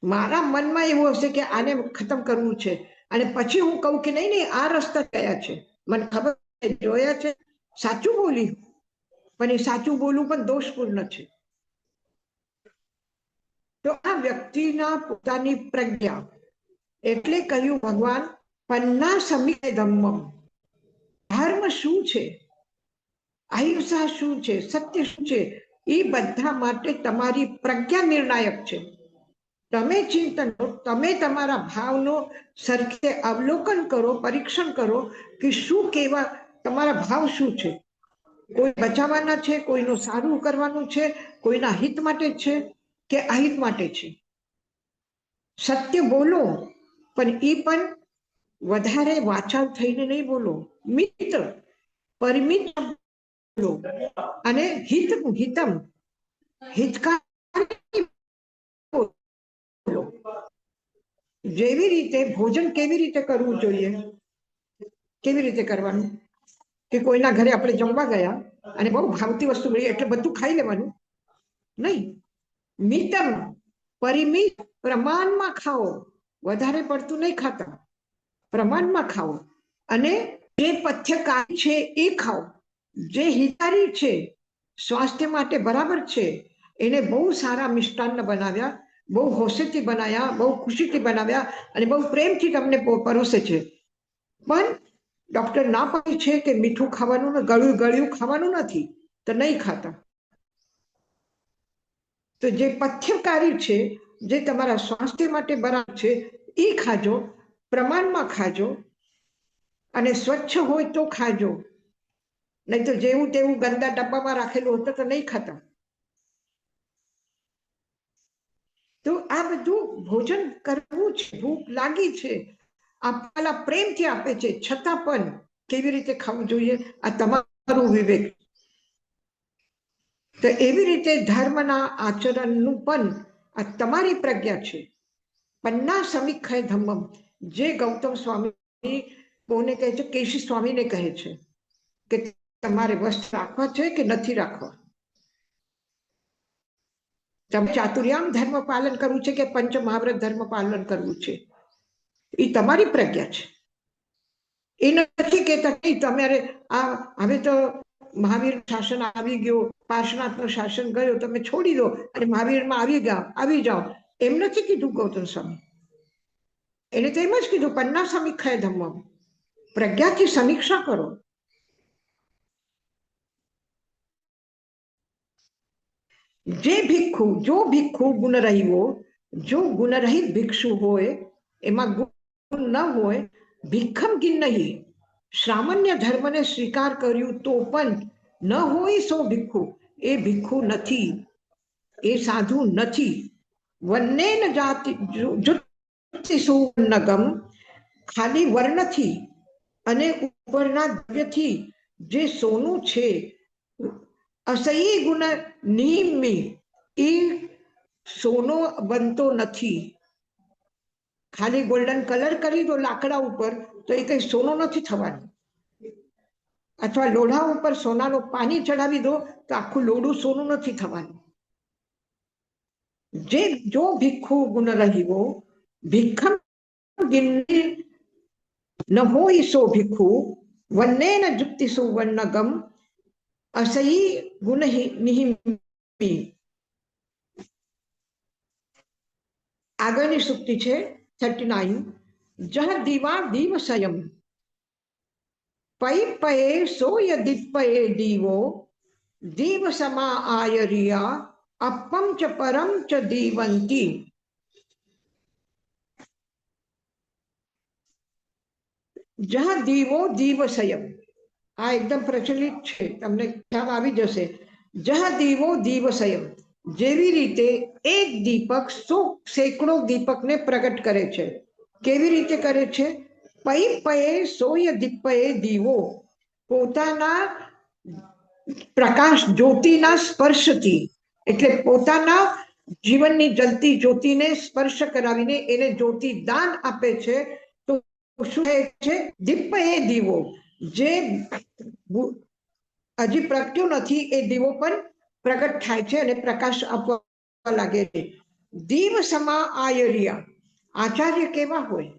મારા મનમાં એવું હશે કે આને ખતમ કરવું છે, અને પછી હું કહું કે નહીં નહીં આ રસ્તા કયા છે, મને ખબર જોયા છે, સાચું બોલી, પણ એ સાચું બોલવું પણ દોષપૂર્ણ છે. તો આ વ્યક્તિના પોતાની પ્રજ્ઞા, એટલે કહ્યું ભગવાન પન્ના સમિત ધમ્મમ. ધર્મ શું છે, અહિંસા શું છે, સત્ય શું છે, એ બધા માટે તમારી પ્રજ્ઞા નિર્ણાયક છે. તમે ચિંતન કરો, તમે તમારા ભાવનો સરખે અવલોકન કરો, પરીક્ષણ કરો કે શું કેવા તમારા ભાવ શું છે. કોઈ બચાવવાના છે, કોઈનું સારું કરવાનું છે, કોઈના હિત માટે છે કે અહિત માટે છે. સત્ય બોલો, પણ એ પણ વધારે વાચાલ થઈને નહીં બોલો, મિત્ર પરિમિત બોલો, અને હિતમ હિતકારી બોલો. જેવી રીતે ભોજન કેવી રીતે કરવું જોઈએ, કેવી રીતે કરવાનું, કે કોઈના ઘરે આપણે જમવા ગયા અને બહુ ભાવતી વસ્તુ મળી એટલે બધું ખાઈ લેવાનું નહીં. મિતમ પરિમિત, પ્રમાણમાં ખાઓ, વધારે પડતું નહીં ખાતા, પ્રમાણમાં ખાઓ. અને જે પથ્યકારી છે એ ખાઓ, જે હિતારી છે, સ્વાસ્થ્ય માટે બરાબર છે, એને બહુ સારા મિષ્ટાન્ન બનાવ્યા, બહુ હોશેથી બનાવ્યા, બહુ ખુશીથી બનાવ્યા અને બહુ પ્રેમથી તમને પરોસે છે. પણ ડોક્ટર ના પાડે છે કે મીઠું ખાવાનું ને ગળ્યું ગળ્યું ખાવાનું નથી, તો નહીં ખાતા. તો જે પથ્યકારી છે, જે તમારા સ્વાસ્થ્ય માટે બરાબર છે, એ ખાજો, પ્રમાણમાં ખાજો, અને સ્વચ્છ હોય તો ખાજો, નહીં તો જેવું તેવું ગંદા ડબ્બામાં રાખેલું હોતું તો નહીં ખાતા. તો આ બધું ભોજન કરવું છે, ભૂખ લાગી છે, આપેલા પ્રેમથી આપે છે, છતાં પણ કેવી રીતે ખાવું જોઈએ, આ તમારું વિવેક. તો એવી રીતે ધર્મના આચરણનું પણ આ તમારી પ્રજ્ઞા છે. પન્ના સમીક્ષય ધમ્મમ, જે ગૌતમ સ્વામી કોને કહે છે, કેશી સ્વામીને કહે છે કે તમારે વસ્ત્ર રાખવા છે કે નથી રાખવા, તમે ચાતુર્યામ ધર્મ પાલન કરવું છે કે પંચ મહાવ્રત ધર્મ પાલન કરવું છે, એ તમારી પ્રજ્ઞા છે. એ નથી કહેતા કે તમારે આ હવે તો મહાવીર શાસન આવી ગયો, પાર્શ્વનાથ શાસન ગયો, તમે છોડી દો અને મહાવીરમાં આવી જાઓ. એમ નથી કીધું ગૌતમ સ્વામી. એને તો એમ જ કીધું પન્ના સમીક્ષાએ ધમ્મમ, પ્રજ્ઞાથી સમીક્ષા કરો. જે ભિક્ષુ, જો ભિક્ષુ ગુણ રહ્યો, જો ગુણરહિત ભિક્ષુ હોય, એમાં ગુણ ન હોય, ભિક્ષમ ગિન નહીં, સામાન્ય ધર્મને સ્વીકાર કર્યું તો પણ ન હોય સો ભિક્ષુ, એ ભિક્ષુ નથી, એ સાધુ નથી. વન્નેન જાતિ જુતિ સુવર્ણગમ, ખાલી વર્ણથી અને ઉપરના દ્રવ્યથી જે સોનું છે, અસહ્ય ગુણ નિમ્મી, એ સોનો બનતો નથી. ખાલી ગોલ્ડન કલર કરી દો લાકડા ઉપર તો એ કઈ સોનો નથી થવાનું, અથવા લોઢા ઉપર સોનાનું પાણી ચડાવી દો તો આખું લોઢું સોનું નથી થવાનું. જે જો ભિક્ષુ ગુણ રહ્યો, ભિક્ષમ ગિન્ની ન હોય સો ભિક્ષુ, વન્નેન જુક્તિ સુવર્ણગમ, અસહ્ય ગુણ નિહિમ્મી. આગળની સૂક્તિ છે 39. જહ દીવા દીવસયમ, પૈ પયે સોય દીપયે દીવો, દીવ સમા આયરિયા, અપમ ચ પરમ ચ દીવંતી. જહ દીવો દીવસયમ, આ એકદમ પ્રચલિત છે, તમને ખ્યાલ આવી જશે. જહ દીવો દીવસયમ, જેવી રીતે એક દીપક સેંકડો દીપકને પ્રગટ કરે છે. કેવી રીતે કરે છે? પૈ પયે સોય દીપયે દીવો, પોતાના પ્રકાશ જ્યોતિના સ્પર્શથી, એટલે પોતાના જીવનની જલતી જ્યોતિને સ્પર્શ કરાવીને એને જ્યોતિ દાન આપે છે. તો શું કહે છે? દીપયે દીવો, જે હજી પ્રગટ્યું નથી એ દીવો પણ પ્રગટ થાય છે અને પ્રકાશ આપવા લાગે છે. દીવ સમા આયર્યા, આચાર્ય કેવા હોય?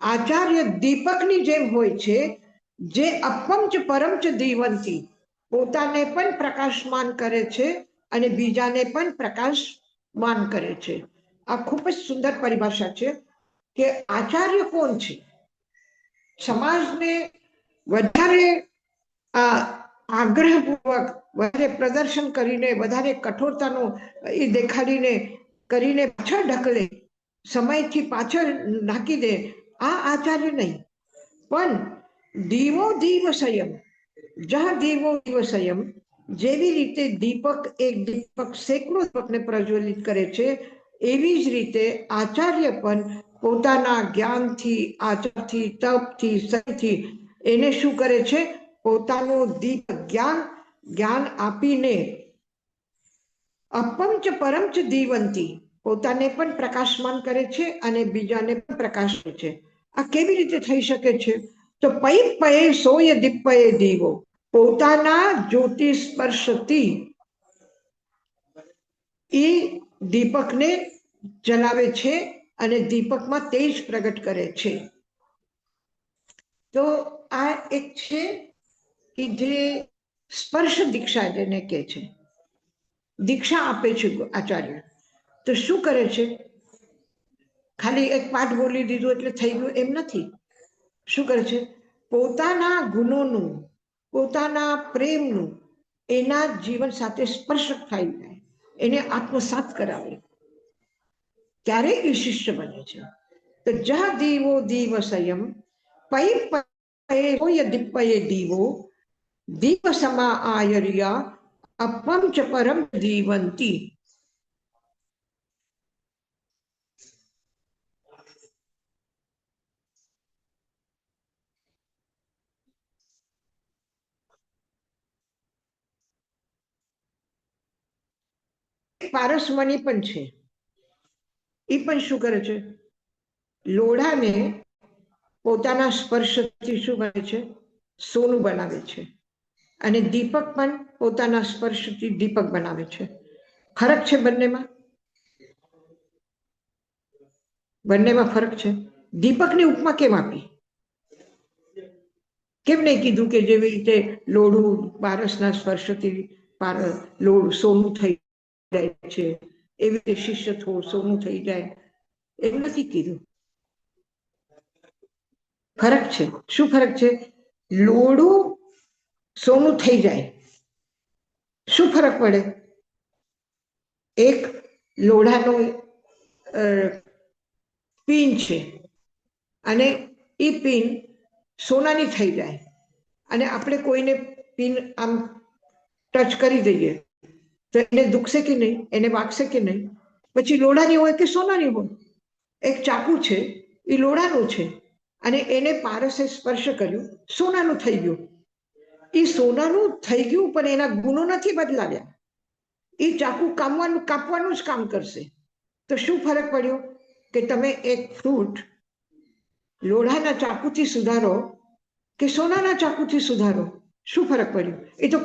આચાર્ય દીપકની જેમ હોય છે, જે અપંચ પરમચ દીવંતી, પોતાને પણ પ્રકાશમાન કરે છે અને બીજાને પણ પ્રકાશમાન કરે છે. આ ખૂબ જ સુંદર પરિભાષા છે કે આચાર્ય કોણ છે? સમાજને વધારે આગ્રહપૂર્વક, વધારે પ્રદર્શન કરીને, વધારે કઠોરતાનો એ દેખાડીને કરીને પાછળ ઢકલે, સમયથી પાછળ નાખી દે, આ આચાર્ય નહીં. પણ દીવો દીવ સંયમ, જહ દીવો દીવ સંયમ, જેવી રીતે દીપક એક દીપક સેંકડો દીપકને પ્રજ્વલિત કરે છે, એવી જ રીતે આચાર્ય પણ પોતાના જ્ઞાનથી, આચારથી, તપથી, સહીથી એને શું કરે છે? પોતાનું દીપ જ્ઞાન આપીને અપંચ પરમચ દીવંતી, પોતાને પણ પ્રકાશમાન કરે છે અને બીજાને પણ પ્રકાશ કરે છે. આ કેવી રીતે થઈ શકે છે? તો પૈ પયે સોય દીપયે દીવો, પોતાના જ્યોતિ સ્પર્શથી એ દીપકને જલાવે છે અને દીપકમાં તેજ પ્રગટ કરે છે. તો આ એક છે કે જે સ્પર્શ દીક્ષા જેને કહે છે, દીક્ષા આપે છે આચાર્ય. તો શું કરે છે? ખાલી એક પાઠ બોલી દીધું એટલે થઈ ગયું એમ નથી. શું કરે છે? પોતાના ગુણોનું, પોતાના પ્રેમનું એના જીવન સાથે સ્પર્શ થાય જાય, એને આત્મસાત કરાવે, ત્યારે એ શિષ્ય બને છે. તો જહ દીવો દીવ સંયમ, પૈ પયે દીપયે દીવો, દીપ સમા આયર્યા, અપંચ પરમ દીવંતી. પારસમણી પણ છે. એ પણ શું કરે છે? લોઢાને પોતાના સ્પર્શથી શું કરે છે? સોનું બનાવે છે. અને દીપક પણ પોતાના સ્પર્શથી દીપક બનાવે છે. ફરક છે બંનેમાં. બંનેમાં ફરક છે. દીપકની ઉપમા કેમ આપી? કેમ નહીં કીધું કે જેવી રીતે લોઢું પારસના સ્પર્શથી સોનું થઈ જાય છે, એવી રીતે શિષ્ય સોનું થઈ જાય, એમ નથી કીધું. ફરક છે. શું ફરક છે? લોઢું સોનું થઈ જાય, શું ફરક પડે? એક લોઢાનો પિન છે અને એ પિન સોનાની થઈ જાય અને આપણે કોઈને પિન આમ ટચ કરી દઈએ તો એને દુખશે કે નહીં? એને વાગશે કે નહીં? પછી લોઢાની હોય કે સોનાની હોય, એક ચાકુ છે એ લોઢાનું છે અને એને પારસે સ્પર્શ કર્યું, સોનાનું થઈ ગયું. એ સોનાનું થઈ ગયું પણ એના ગુણો નથી બદલાવ્યા. એ ચાકુ કાપવાનું જ કામ કરશે. તો શું ફરક પડ્યો? કે તમે એક ફ્રૂટ લોઢાના ચાકુથી સુધારો કે સોનાના ચાકુથી સુધારો, શું ફરક પડ્યો? એ તો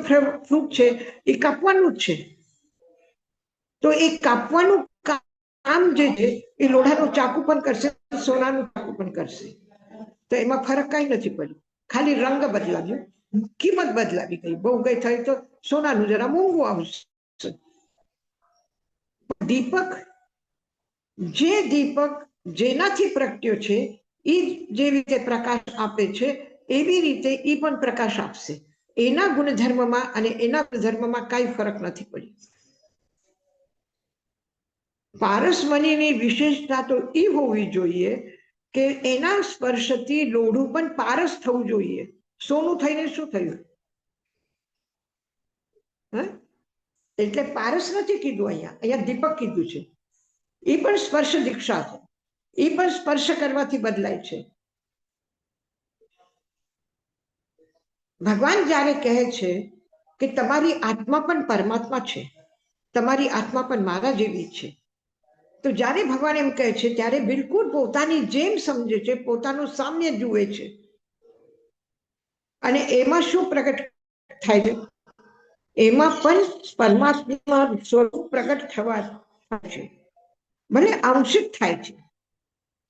ફ્રૂટ છે, એ કાપવાનું જ છે. તો એ કાપવાનું કામ જે છે એ લોઢાનું ચાકુ પણ કરશે, સોનાનું ચાકુ પણ કરશે. તો એમાં ફરક કઈ નથી પડ્યો, ખાલી રંગ બદલાવ્યો, કિંમત બદલાવી ગઈ. બહુ ગઈ થઈ તો સોનાનું જરા મોંઘું આવશે. દીપક, જે દીપક જેનાથી પ્રગટ્યો છે એ જેવી રીતે પ્રકાશ આપે છે એવી રીતે એ પણ પ્રકાશ આપશે. એના ગુણધર્મમાં અને એના ગુણધર્મમાં કઈ ફરક નથી પડ્યો. પારસમણીની વિશેષતા તો એ હોવી જોઈએ કે એના સ્પર્શથી લોઢું પણ પારસ થવું જોઈએ. સોનું થઈને શું થયું? એટલે પારસ નથી કીધું, અહીંયા દીપક કીધું છે. એ પણ સ્પર્શ દીક્ષા છે, એ પણ સ્પર્શ કરવાથી બદલાય છે. ભગવાન જ્યારે કહે છે કે તમારી આત્મા પણ પરમાત્મા છે, તમારી આત્મા પણ મારા જેવી છે, તો જ્યારે ભગવાન એમ કહે છે ત્યારે બિલકુલ પોતાની જેમ સમજે છે, પોતાનું સામ્ય જુએ છે. અને એમાં શું પ્રગટ થાય છે? એમાં પણ પરમાત્મા સ્વરૂપ પ્રગટ થવા છે, ભલે આંશિક થાય છે,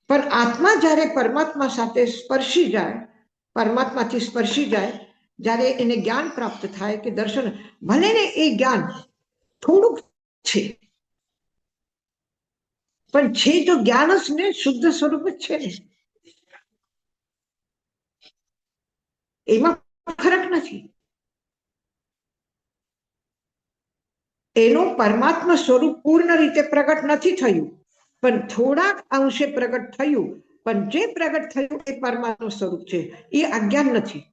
પણ આત્મા જ્યારે પરમાત્મા સાથે સ્પર્શી જાય, પરમાત્માથી સ્પર્શી જાય, જ્યારે એને જ્ઞાન પ્રાપ્ત થાય કે દર્શન, ભલે ને એ જ્ઞાન થોડુંક છે, પણ છે તો જ્ઞાન જ ને, શુદ્ધ સ્વરૂપ જ છે ને, એમાં ફરક નથી. એનું પરમાત્મા સ્વરૂપ પૂર્ણ રીતે પ્રગટ નથી થયું, પણ થોડાક અંશે પ્રગટ થયું, પણ જે પ્રગટ થયું એ પરમાત્મા સ્વરૂપ છે, એ અજ્ઞાન નથી.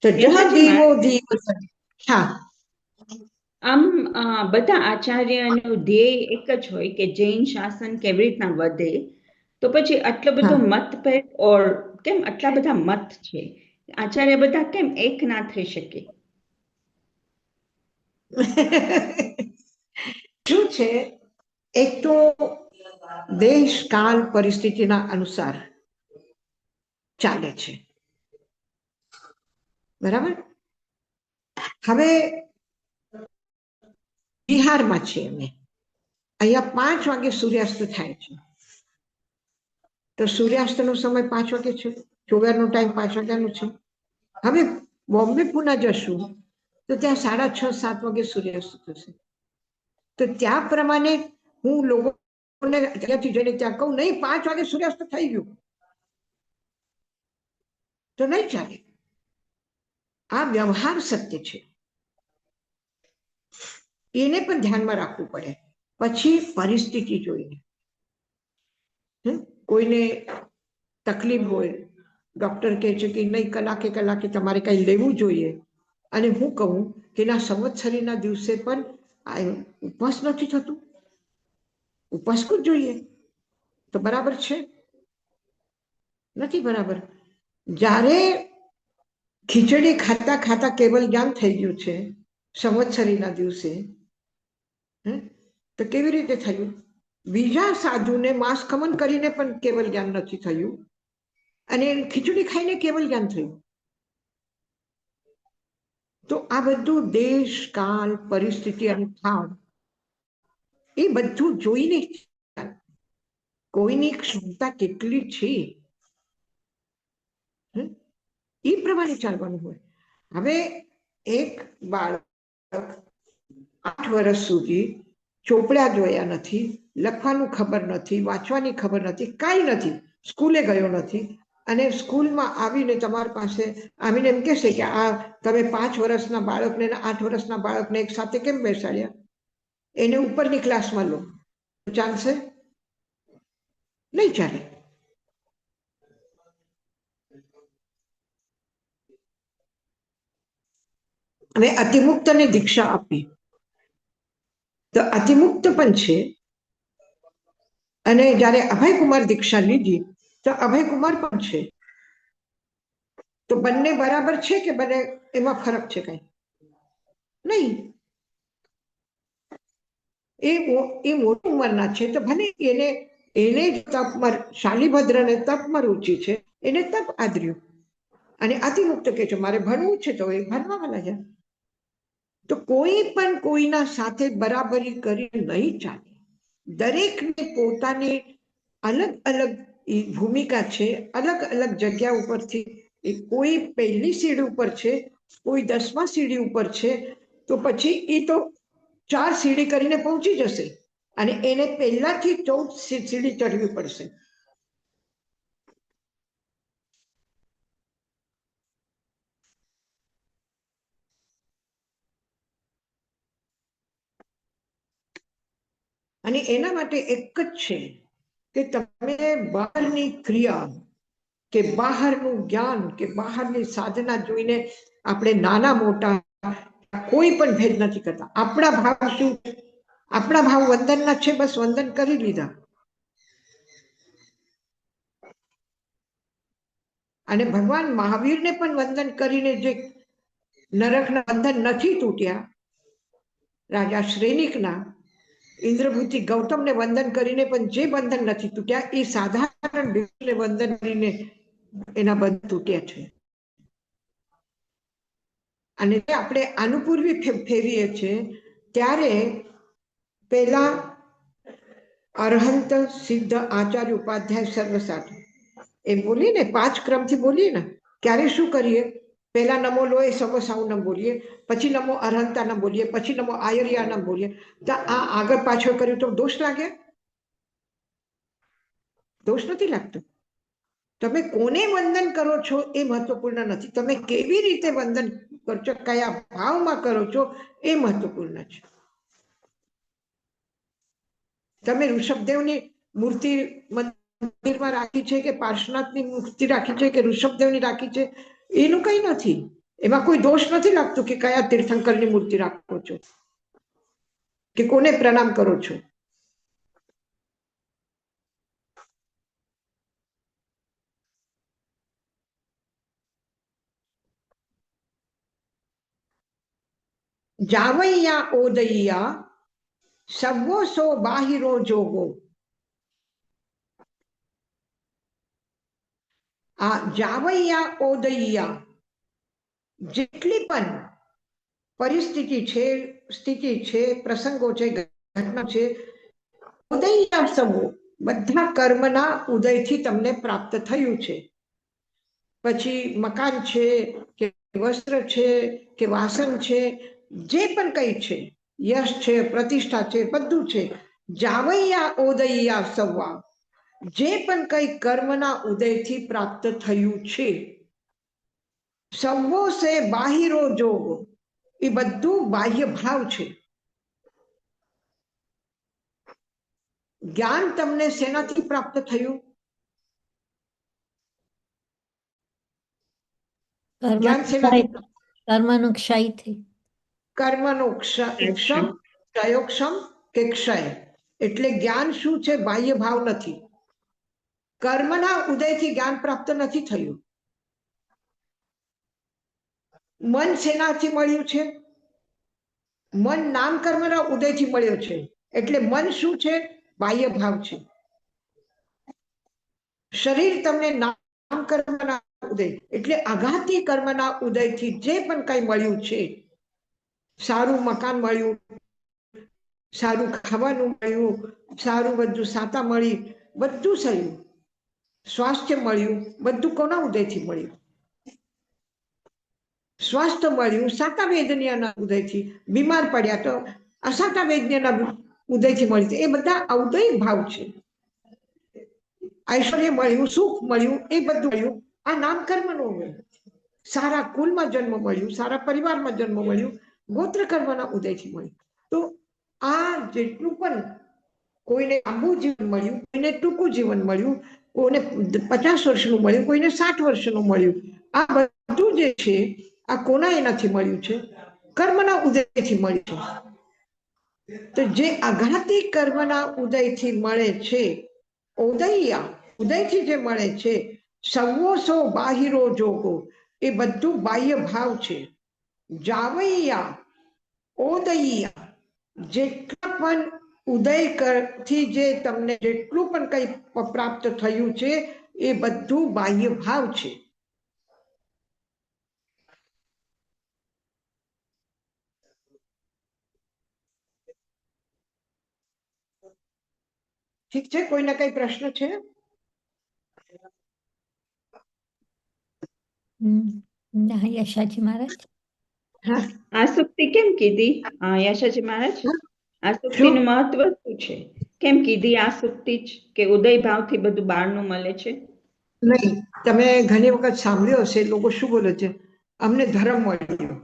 તો જહ દેવો દેવ. હા, આમ બધા આચાર્યનું ધ્યેય એક જ હોય કે જૈન શાસન કેવી રીતના વધે, તો પછી આટલો બધો મતભેદ ઓર કેમ આટલા બધા મત છે? આચાર્ય બધા કેમ એક ના થઈ શકે? શું છે, એક તો દેશ કાળ પરિસ્થિતિના અનુસાર ચાલે છે, બરાબર? હવે બિહારમાં છે અમે, અહીંયા 5 વાગે સૂર્યાસ્ત થાય છે, તો સૂર્યાસ્તનો સમય 5 વાગે છે, સવારનો ટાઈમ 5 વાગ્યાનો છે. હવે બોમ્બે પુના જશું તો ત્યાં 6:30 7 વાગે સૂર્યાસ્ત થશે, તો ત્યાં પ્રમાણે હું લોકોને ત્યાંથી જઈને ત્યાં કહું નહીં 5 વાગે સૂર્યાસ્ત થઈ ગયું, તો નહીં ચાલે. આ વ્યવહાર સત્ય છે, એને પણ ધ્યાનમાં રાખવું પડે. પછી પરિસ્થિતિ જોઈને, કોઈને તકલીફ હોય, ડોક્ટર કહે છે કે નહીં કલાકે તમારે કઈ લેવું જોઈએ, અને હું કહું કે ના સંવત્સરીના દિવસે પણ ઉપવાસ નથી થતું, ઉપવાસ જ જોઈએ, તો બરાબર છે? નથી બરાબર. જ્યારે ખીચડી ખાતા ખાતા કેવલ જ્ઞાન થઈ ગયું છે સંવત્સરીના દિવસે, તો કેવી રીતે થયું? બીજા સાધુને માંસ ખમન કરીને પણ કેવલ જ્ઞાન નથી થયું, અને ખીચડી ખાઈને કેવલ જ્ઞાન થયું. તો આ બધું દેશ કાળ પરિસ્થિતિ અને ભાવ એ બધું જોઈને કોઈની ક્ષમતા કેટલી છે એ પ્રમાણે ચાલવાનું હોય. હવે એક બાળક 8 વર્ષ સુધી ચોપડા જોયા નથી, લખવાનું ખબર નથી, વાંચવાની ખબર નથી, કાંઈ નથી, સ્કૂલે ગયો નથી, અને સ્કૂલમાં આવીને તમારી પાસે આવીને એમ કહેશે કે આ તમે 5 વર્ષના બાળકને 8 વર્ષના બાળકને એક સાથે કેમ બેસાડ્યા? એને ઉપરની ક્લાસમાં લો, ચાલશે? નહીં ચાલે. હવે અતિમુક્તને દીક્ષા આપી, તો અતિમુક્ત પણ છે, અને જ્યારે અભયકુમાર દીક્ષા લીધી તો અભયકુમાર પણ છે, તો બંને બરાબર છે કે બંને એમાં ફરક છે? કઈ નહીં. એ મોટી ઉંમરના છે, તો ભલે એને તપમાં, શાલીભદ્રને તપમાં રુચિ છે, એને તપ આદર્યું, અને અતિમુક્ત કે છે મારે ભણવું છે, તો એ ભણવામાં લાગ્યા. તો કોઈ પણ કોઈના સાથે બરાબરી કરી નહીં ચાલે. દરેકને પોતાની અલગ અલગ ભૂમિકા છે, અલગ અલગ જગ્યા ઉપરથી, કોઈ પહેલી સીડી ઉપર છે, કોઈ 10મા સીડી ઉપર છે, તો પછી એ તો 4 સીડી કરીને પહોંચી જશે, અને એને પહેલાથી 14 સીડી ચડવી પડશે. અને એના માટે એક જ છે કે તમે બહારની ક્રિયા કે બહારનું જ્ઞાન કે બહારની સાધના જોઈને આપણે નાના મોટા કોઈ પણ ભેદ નથી કરતા. આપણા ભાવ શું? આપણા ભાવ વંદનના છે, બસ વંદન કરી લીધા. અને ભગવાન મહાવીરને પણ વંદન કરીને જે નરકના બંધન નથી તૂટ્યા, રાજા શ્રેનિકના, ઇન્દ્રભૂતિ ગૌતમને વંદન કરીને પણ જે બંધન નથી તૂટ્યા, એ સાધારણ વ્યક્તિને વંદન કરીને એના બંધ તૂટ્યા છે. અને આપણે આનુપૂર્વી ફેરવીએ છીએ ત્યારે પેલા અરહંત સિદ્ધ આચાર્ય ઉપાધ્યાય સર્વસાધ એમ બોલીએ ને, 5 ક્રમથી બોલીએ ને, ક્યારે શું કરીએ? પહેલા નમો લોય સર્વસાવનમ બોલીએ, પછી નમો અરહંતાનમ બોલીએ, પછી નમો આયર્યાનમ બોલીએ. તો આ આગળ પાછળ કર્યું તો દોષ લાગે? દોષ નથી લાગતો. તમે કોને વંદન કરો છો એ મહત્વપૂર્ણ નથી, તમે કેવી રીતે વંદન કરો છો, કયા ભાવમાં કરો છો એ મહત્વપૂર્ણ છે. તમે ઋષભદેવની મૂર્તિ મંદિરમાં રાખી છે કે પાર્શ્વનાથની મૂર્તિ રાખી છે કે ઋષભદેવની રાખી છે, એનું કઈ નથી. એમાં કોઈ દોષ નથી લાગતો કે કયા તીર્થંકરની મૂર્તિ રાખો છો કે કોને પ્રણામ કરો છો. જાવૈયા ઓદૈયા સવ્વો સો બાહિરો જોગો. આ જાવૈયા ઓદૈયા જેટલી પણ પરિસ્થિતિ છે, સ્થિતિ છે, પ્રસંગો છે, ઘટના છે, ઉદૈયા સવો બધા કર્મના ઉદયથી તમને પ્રાપ્ત થયું છે. પછી મકાન છે કે વસ્ત્ર છે કે વાસન છે, જે પણ કઈ છે, યશ છે, પ્રતિષ્ઠા છે, બધું છે. જાવૈયા ઓદૈયા સવા, જે પણ કઈ કર્મના ઉદયથી પ્રાપ્ત થયું છે. સવ્વો સે બાહિરો જોગ, એ બધું બાહ્ય ભાવ છે. જ્ઞાન તમને શેનાથી પ્રાપ્ત થયું? જ્ઞાન શેનાથી? કર્મનું ક્ષયથી. કર્મનો ક્ષમ, ક્ષયોક્ષમ કે ક્ષય. એટલે જ્ઞાન શું છે? બાહ્ય ભાવ નથી. કર્મના ઉદયથી જ્ઞાન પ્રાપ્ત નથી થયું. મન શેનાથી મળ્યું છે? મન નામ કર્મના ઉદયથી મળ્યો છે. એટલે મન શું છે? બાહ્ય ભાવ છે. શરીર તમને નામ કર્મના ઉદય એટલે આઘાતી કર્મના ઉદયથી જે પણ કઈ મળ્યું છે, સારું મકાન મળ્યું, સારું ખાવાનું મળ્યું, સારું બધું સાતા મળી, બધું થયું, સ્વાસ્થ્ય મળ્યું, બધું કોના ઉદયથી મળ્યું? સ્વાસ્થ્ય મળ્યું સાતા વેદનાના ઉદયથી. બીમાર પડ્યા તો અસાતા વેદનાના ઉદયથી મળી. એ બધા અવદય ભાવ છે. ઐશ્વર્ય મળ્યું, સુખ મળ્યું, એ બધું મળ્યું, આ નામ કર્મનો ઉદય. સારા કુલમાં જન્મ મળ્યું, સારા પરિવારમાં જન્મ મળ્યું, ગોત્ર કર્મના ઉદયથી મળ્યું. તો આ જેટલું પણ કોઈને લાંબુ જીવન મળ્યું, કોઈને ટૂંકું જીવન મળ્યું, કોઈને 50 વર્ષનું મળ્યું, કોઈને 60 વર્ષનું મળ્યું, આ બધું જે છે આ કોના એનાથી મળ્યું છે? કર્મના ઉદયથી મળ્યું છે. તો જે આઘાતી કર્મના ઉદયથી મળે છે, ઉદૈયા ઉદયથી જે મળે છે, સવ્વો સો બાહિરો જોગો, એ બધું બાહ્ય ભાવ છે. જાવૈયા ઓદૈયા, જેટલા પણ ઉદય થી જે તમને જેટલું પણ કઈ પ્રાપ્ત થયું છે, એ બધું બાહ્ય ભાવ છે. ઠીક છે? કોઈને કઈ પ્રશ્ન છે? ના, યશાજી મહારાજ. આસક્તિ કેમ કીધી યશાજી મહારાજ? આસક્તિનું મહત્વ શું છે? કેમ કીધી આસક્તિ જ? કે ઉદય ભાવથી બધું બહારનું મળે છે? નહીં, તમે ઘણી વખત સાંભળ્યો હશે, લોકો શું બોલે છે? અમને ધર્મ મળ્યો.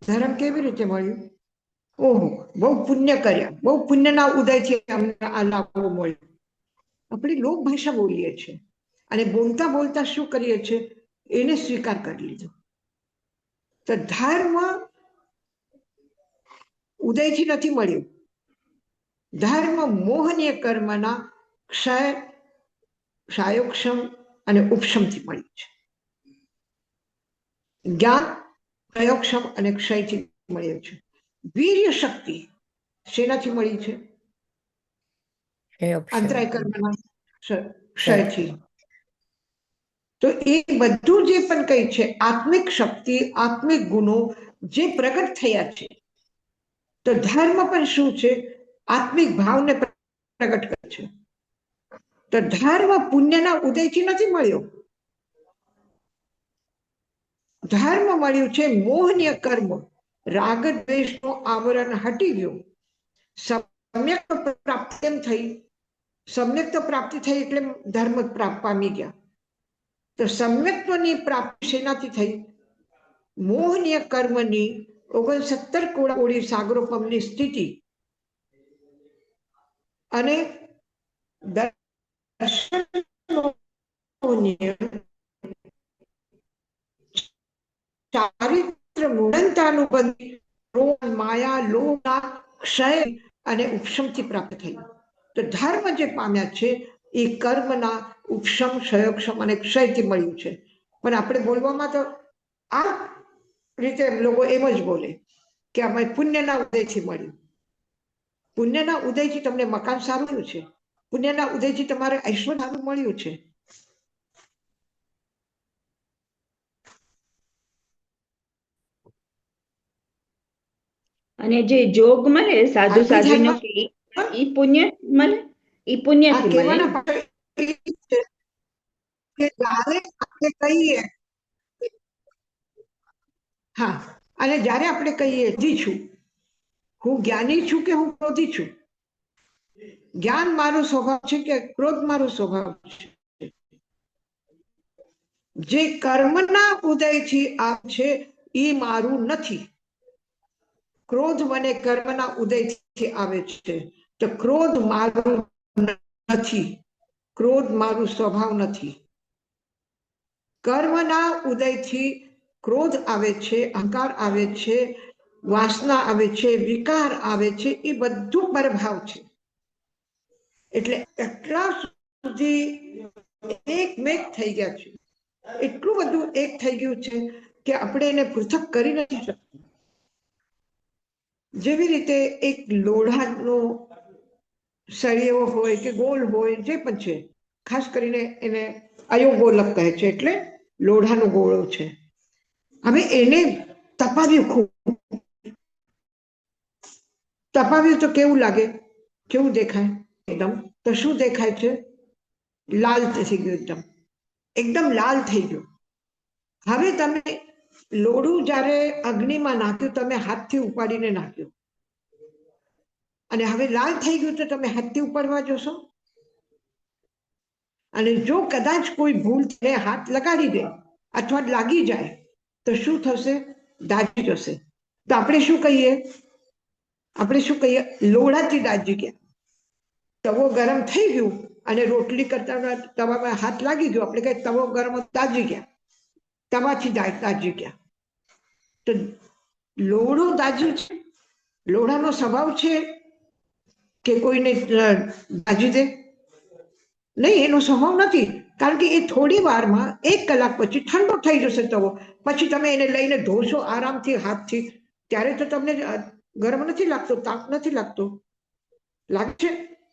ધર્મ કેવી રીતે મળ્યું? ઓહો, બહુ પુણ્ય કર્યા, બહુ પુણ્યના ઉદયથી અમને આ લાભો મળ્યો. આપણે લોક ભાષા બોલીએ છીએ અને બોલતા બોલતા શું કરીએ છીએ? એને સ્વીકાર કરી લીધો. તો ધર્મ ઉદયથી નથી મળ્યું. ધર્મ મોહનીય કર્મના ક્ષય, ક્ષયોક્ષમ અને ઉપશમથી મળ્યું છે. જ્ઞાન પ્રયોગક્ષમ અને ક્ષયથી મળ્યું છે. વીર્ય શક્તિ શેનાથી મળી છે? અંતરાય કર્મના ક્ષયથી. તો એ બધું જે પણ કઈ છે આત્મિક શક્તિ, આત્મિક ગુણો જે પ્રગટ થયા છે. તો ધર્મ પણ શું છે? આત્મિક ભાવને પ્રગટ કરે છે. તો ધર્મ પુણ્યના ઉદયથી નથી મળ્યો. ધર્મ મળ્યું છે મોહનીય કર્મ. રાગ દ્વેષનું આવરણ હટી ગયું. સમ્યક પ્રાપ્તિ કેમ થઈ? સમ્યક તો પ્રાપ્તિ થઈ એટલે ધર્મ પ્રાપ્ત પામી ગયા. તો સમ્યક્ત્વની પ્રાપ્તિ શેનાથી થઈ? મોહનીય કર્મની 69 કોડી સાગરોપમની સ્થિતિ અને દર્શન ચારિત્ર મૂળંતાનુબંધી માયા લોભના ક્ષય અને ઉપશમથી પ્રાપ્ત થઈ. તો ધર્મ જે પામ્યા છે એ કર્મના ઉપશમ, ક્ષયોક્ષમ અને ક્ષયથી મળ્યું છે. પણ આપણે બોલવામાં તો આ રીતે લોકો એમ જ બોલે કે અમે પુણ્યના ઉદયથી મળ્યું. પુણ્યના ઉદયથી તમને મકાન સારું છે, પુણ્યના ઉદયથી તમારે ઐશ્વર્ય સારું મળ્યું છે. અને જે જોગ મળે સાધુ સાધ્વીનો ઈ પુણ્ય મળે, ઈ પુણ્યથી મળે. કહેવાના પાછળ એ છે કે જ્યારે આપણે કહીએ હા, અને જ્યારે આપણે કહીએ જી છું, હું જ્ઞાની છું કે હું ક્રોધી છું, જ્ઞાન મારો સ્વભાવ છે કે ક્રોધ મારો સ્વભાવ છે, જે કર્મના ઉદયથી આ છે એ મારું નથી. ક્રોધ મને કર્મના ઉદયથી આવે છે. તો ક્રોધ મારું નથી, ક્રોધ મારું સ્વભાવ નથી. કર્મના ઉદયથી ક્રોધ આવે છે, અહંકાર આવે છે, વાસના આવે છે, વિકાર આવે છે, એ બધું પરભાવ છે. એટલે એટલા સુધી એકમેક થઈ ગયા છે, એટલું બધું એક થઈ ગયું છે કે આપણે એને પૃથક કરી નથી શકતા. જેવી રીતે એક લોઢાનો સળિયો હોય કે ગોળ હોય, જે પણ છે, ખાસ કરીને એને અયોગોલક કહે છે, એટલે લોઢાનો ગોળો છે. હવે એને તપાવ્યું, ખૂબ તપાવ્યું તો કેવું લાગે, કેવું દેખાય? એકદમ તો શું દેખાય છે? લાલ થઈ ગયું, એકદમ એકદમ લાલ થઈ ગયું. હવે તમે લોઢું જ્યારે અગ્નિમાં નાખ્યું, તમે હાથથી ઉપાડીને નાખ્યું અને હવે લાલ થઈ ગયું, તો તમે હાથથી ઉપાડવા જોશો? અને જો કદાચ કોઈ ભૂલથી હાથ લગાડી દે અથવા લાગી જાય તો શું થશે? દાજી જશે. તો આપણે શું કહીએ? આપણે શું કહીએ? લોઢાથી દાજી ગયા. તવો ગરમ થઈ ગયું અને રોટલી કરતા તવામાં હાથ લાગી ગયો, આપણે કહીએ તવો ગરમ, દાજી ગયા, તવાથી દાજી ગયા. તો લોઢું દાજ્યું છે. લોઢાનો સ્વભાવ છે કે કોઈને દાજી દે? નહીં, એનો સ્વભાવ નથી. કારણ કે એ થોડી વારમાં, 1 કલાક પછી ઠંડો થઈ જશે તવો. પછી તમે એને લઈને ધોશો આરામથી હાથથી, ત્યારે તો તમને ગરમ નથી લાગતો, તાપ નથી લાગતો. લાગે છે?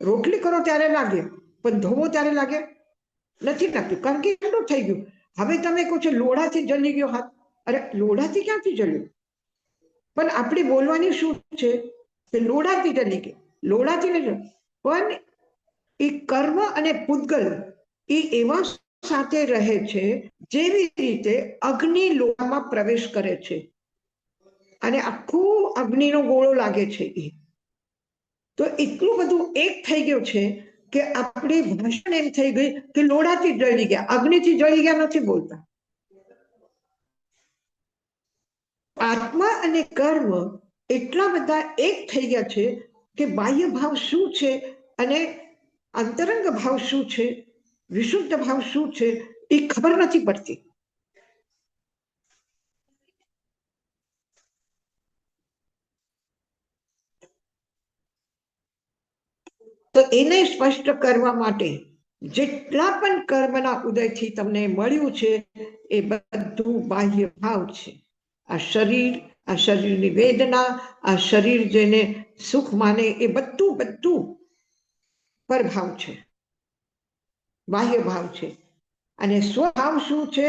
રોટલી કરો ત્યારે લાગે, પણ ધોવો ત્યારે લાગે નથી લાગતું, કારણ કે ઠંડો થઈ ગયું. હવે તમે કહો છો લોઢાથી જલી ગયો હાથ. અરે લોઢાથી ક્યાંથી જલ્યું? પણ આપણી બોલવાની શું છે કે લોઢાથી જલી ગઈ, લોઢાથી નહીં. પણ એ કર્મ અને પૂતગલ એ એવા સાથે રહે છે જેવી રીતે અગ્નિ લોહામાં પ્રવેશ કરે છે અને આખું અગ્નિનો ગોળો લાગે છે. એ તો એટલું બધું એક થઈ ગયું છે કે આપણી ભાષા એમ થઈ ગઈ કે લોઢાથી જળી ગયા, અગ્નિથી જળી ગયા નથી બોલતા. આત્મા અને કર્મ એટલા બધા એક થઈ ગયા છે કે બાહ્ય ભાવ શું છે અને અંતરંગ ભાવ શું છે, વિશુદ્ધ ભાવ શું છે, એ ખબર નથી પડતી. તો એને સ્પષ્ટ કરવા માટે જેટલા પણ કર્મના ઉદયથી તમને મળ્યું છે એ બધું બાહ્ય ભાવ છે. આ શરીર, આ શરીરની વેદના, આ શરીર જેને સુખ માને, એ બધું બધું પરભાવ છે, બાહ્ય ભાવ છે. અને સ્વભાવ શું છે?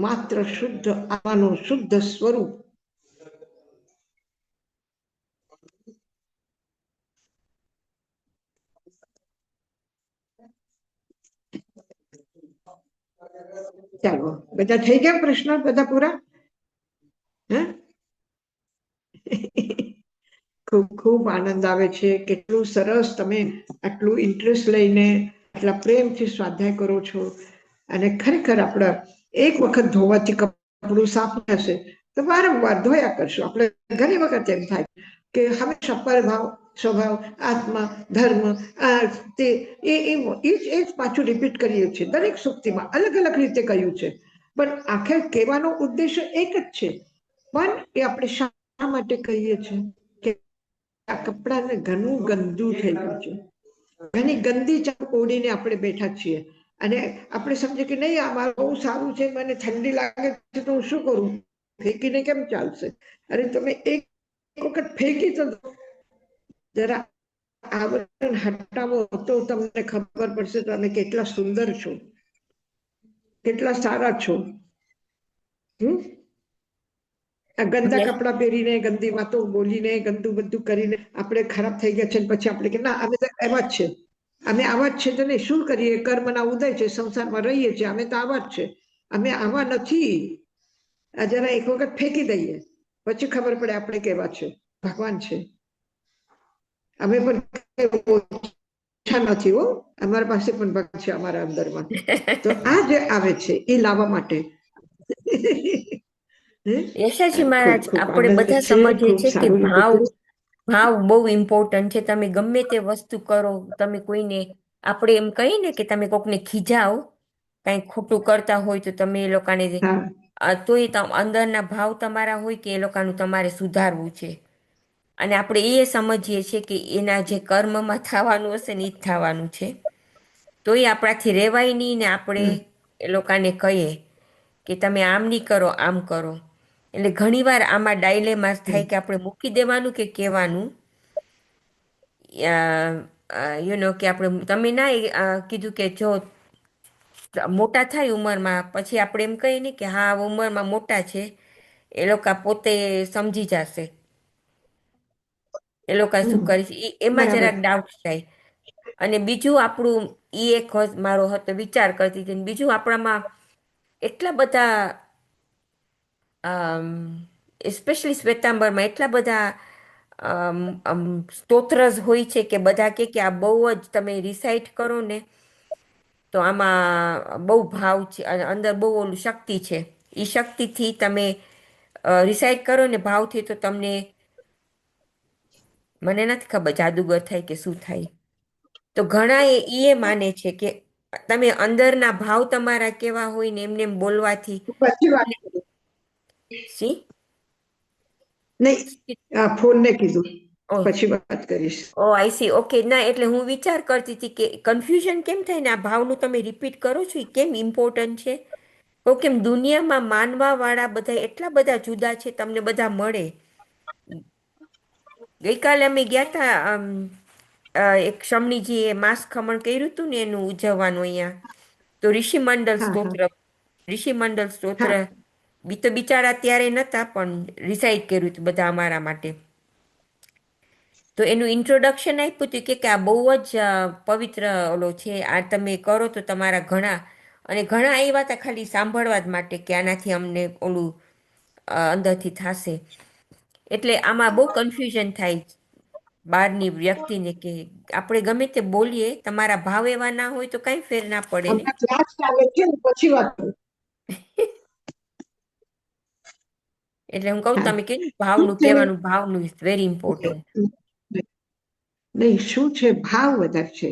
માત્ર શુદ્ધ આત્માનું શુદ્ધ સ્વરૂપ. ચાલો, બધા થઈ ગયા પ્રશ્ન? બધા પૂરા? હે? ખૂબ ખૂબ આનંદ આવે છે. કેટલું સરસ તમે આટલું ઇન્ટરેસ્ટ લઈને આટલા પ્રેમથી સ્વાધ્યાય કરો છો. અને ખરેખર આપણે એક વખત ધોવાથી કપડું સાફ થશે તો વારંવાર ધોયા કરશું. આપણે ઘણી વખત એમ થાય કે હંમેશા પરભાવ, સ્વભાવ, આત્મા, ધર્મ, આ તે એ જ પાછું રિપીટ કરીએ છીએ. દરેક સુક્તિમાં અલગ અલગ રીતે કહ્યું છે, પણ આખરે કહેવાનો ઉદ્દેશ્ય એક જ છે. પણ એ આપણે શા માટે કહીએ છીએ કે આ કપડાને ઘણું ગંદુ થઈ ગયું છે, ઘણી ગંદી ચાદર ઓઢીને આપણે બેઠા છીએ. અને આપણે સમજીએ કે નહીં, આ મારું બહુ સારું છે, મને ઠંડી લાગે છે તો હું શું કરું? ફેંકીને કેમ ચાલશે? અરે તમે એક વખત ફેંકી તો જરા આવરણ હટાવો તો તમને ખબર પડશે તમે કેટલા સુંદર છો, કેટલા સારા છો. આ ગંદા કપડા પહેરીને, ગંદી વાતો બોલીને, ગંદુ બધું કરીને આપણે ખરાબ થઈ ગયા છે. પછી આપણે કે ના, અમે તો એવા જ છે, અમે આવા જ છે. તો નહીં, શું કરીએ? કર્મના ઉદય છે, સંસારમાં રહીએ છીએ, અમે તો આવા જ છે. અમે આવા નથી. આ જરા એક વખત ફેંકી દઈએ, પછી ખબર પડે આપણે કેવા છે. ભગવાન છે, અમે પણ ઓછા નથી હો, અમારા પાસે પણ ભગવાન છે અમારા અંદરમાં. તો આ જે આવે છે એ લાવવા માટે યશાજી મહારાજ, ખૂબ આપણે આનંદ બધા છે. સમજીએ ખૂબ છીએ કે સારું ભાવ રીતે ભાવ બહુ ઇમ્પોર્ટન્ટ છે. તમે ગમે તે વસ્તુ કરો, તમે કોઈને, આપણે એમ કહીએ ને કે તમે કોકને ખીજાવો, કંઈક ખોટું કરતા હોય તો તમે એ લોકોને, હા તોય અંદરના ભાવ તમારા હોય કે એ લોકોનું તમારે સુધારવું છે. અને આપણે એ સમજીએ છીએ કે એના જે કર્મમાં થવાનું હશે ને એ જ થવાનું છે. તો એ આપણાથી રહેવાય નહીં ને આપણે એ લોકોને કહીએ કે તમે આમ નહીં કરો, આમ કરો. એટલે ઘણીવાર આમાં ડાયલેમાં થાય કે આપણે મૂકી દેવાનું કે કહેવાનું. કે આપણે, તમે ના કીધું કે જો મોટા થાય ઉંમરમાં, પછી આપણે એમ કહીએ ને કે હા ઉંમરમાં મોટા છે, એ લોકો પોતે સમજી જશે, એ લોકો શું કરીશ, એમાં બરાબર. જરાક ડાઉટ થાય. અને બીજું આપણું એક મારો હતો વિચાર કરતી હતી. બીજું આપણામાં એટલા બધા એસ્પેશિયલી શ્વેતાંબરમાં એટલા બધા સ્તોત્રસ હોય છે કે બધા કે આ બહુ જ તમે રિસાઇટ કરો ને તો આમાં બહુ ભાવ છે, અંદર બહુ ઓલું શક્તિ છે. એ શક્તિથી તમે રિસાઇટ કરો ને ભાવથી, તો તમને, મને નથી ખબર જાદુગર થાય કે શું થાય. તો ઘણા એ માને છે કે તમે અંદરના ભાવ તમારા કેવા હોય ને એમને એમ બોલવાથી. પછી વાત કરું. સી નહીં, ફોન ને કીધું પછી વાત કરીશ. ઓ આઈ સી, ઓકે. ના, એટલે હું વિચાર કરતી હતી કે કન્ફ્યુઝન કેમ થાય ને આ ભાવનું તમે રિપીટ કરો છો, એ કેમ ઇમ્પોર્ટન્ટ છે? તો કેમ દુનિયામાં માનવા વાળા બધા એટલા બધા જુદા છે, તમને બધા મળે. ગઈકાલે અમે ગયા હતા, એક શમણીજીએ માસ ખમણ કર્યું હતું ને એનું ઉજવવાનું અહીંયા. તો ઋષિમંડળ સ્તોત્ર તો બિચારા ત્યારે નહોતા, પણ રિસાઇટ કર્યું હતું બધા અમારા માટે. તો એનું ઇન્ટ્રોડક્શન આપ્યું હતું કે આ બહુ જ પવિત્ર ઓલો છે, આ તમે કરો તો તમારા ઘણા, અને ઘણા આવ્યા હતા ખાલી સાંભળવા જ માટે કે આનાથી અમને ઓલું અંદરથી થશે. એટલે આમાં બહુ કન્ફ્યુઝન થાય બહારની વ્યક્તિને કે આપણે ગમે તે બોલીએ, તમારા ભાવ એવા ના હોય તો કઈ ફેર ના પડે ને. હમણાં ક્લાસ ચાલે છે, પછી વાત કરું. એટલે હું કહું, તમે કે શું ભાવનું છે? કહેવાનું, ભાવનું ઇઝ વેરી ઇમ્પોર્ટન્ટ. નહીં, શું છે? ભાવ વધારે છે.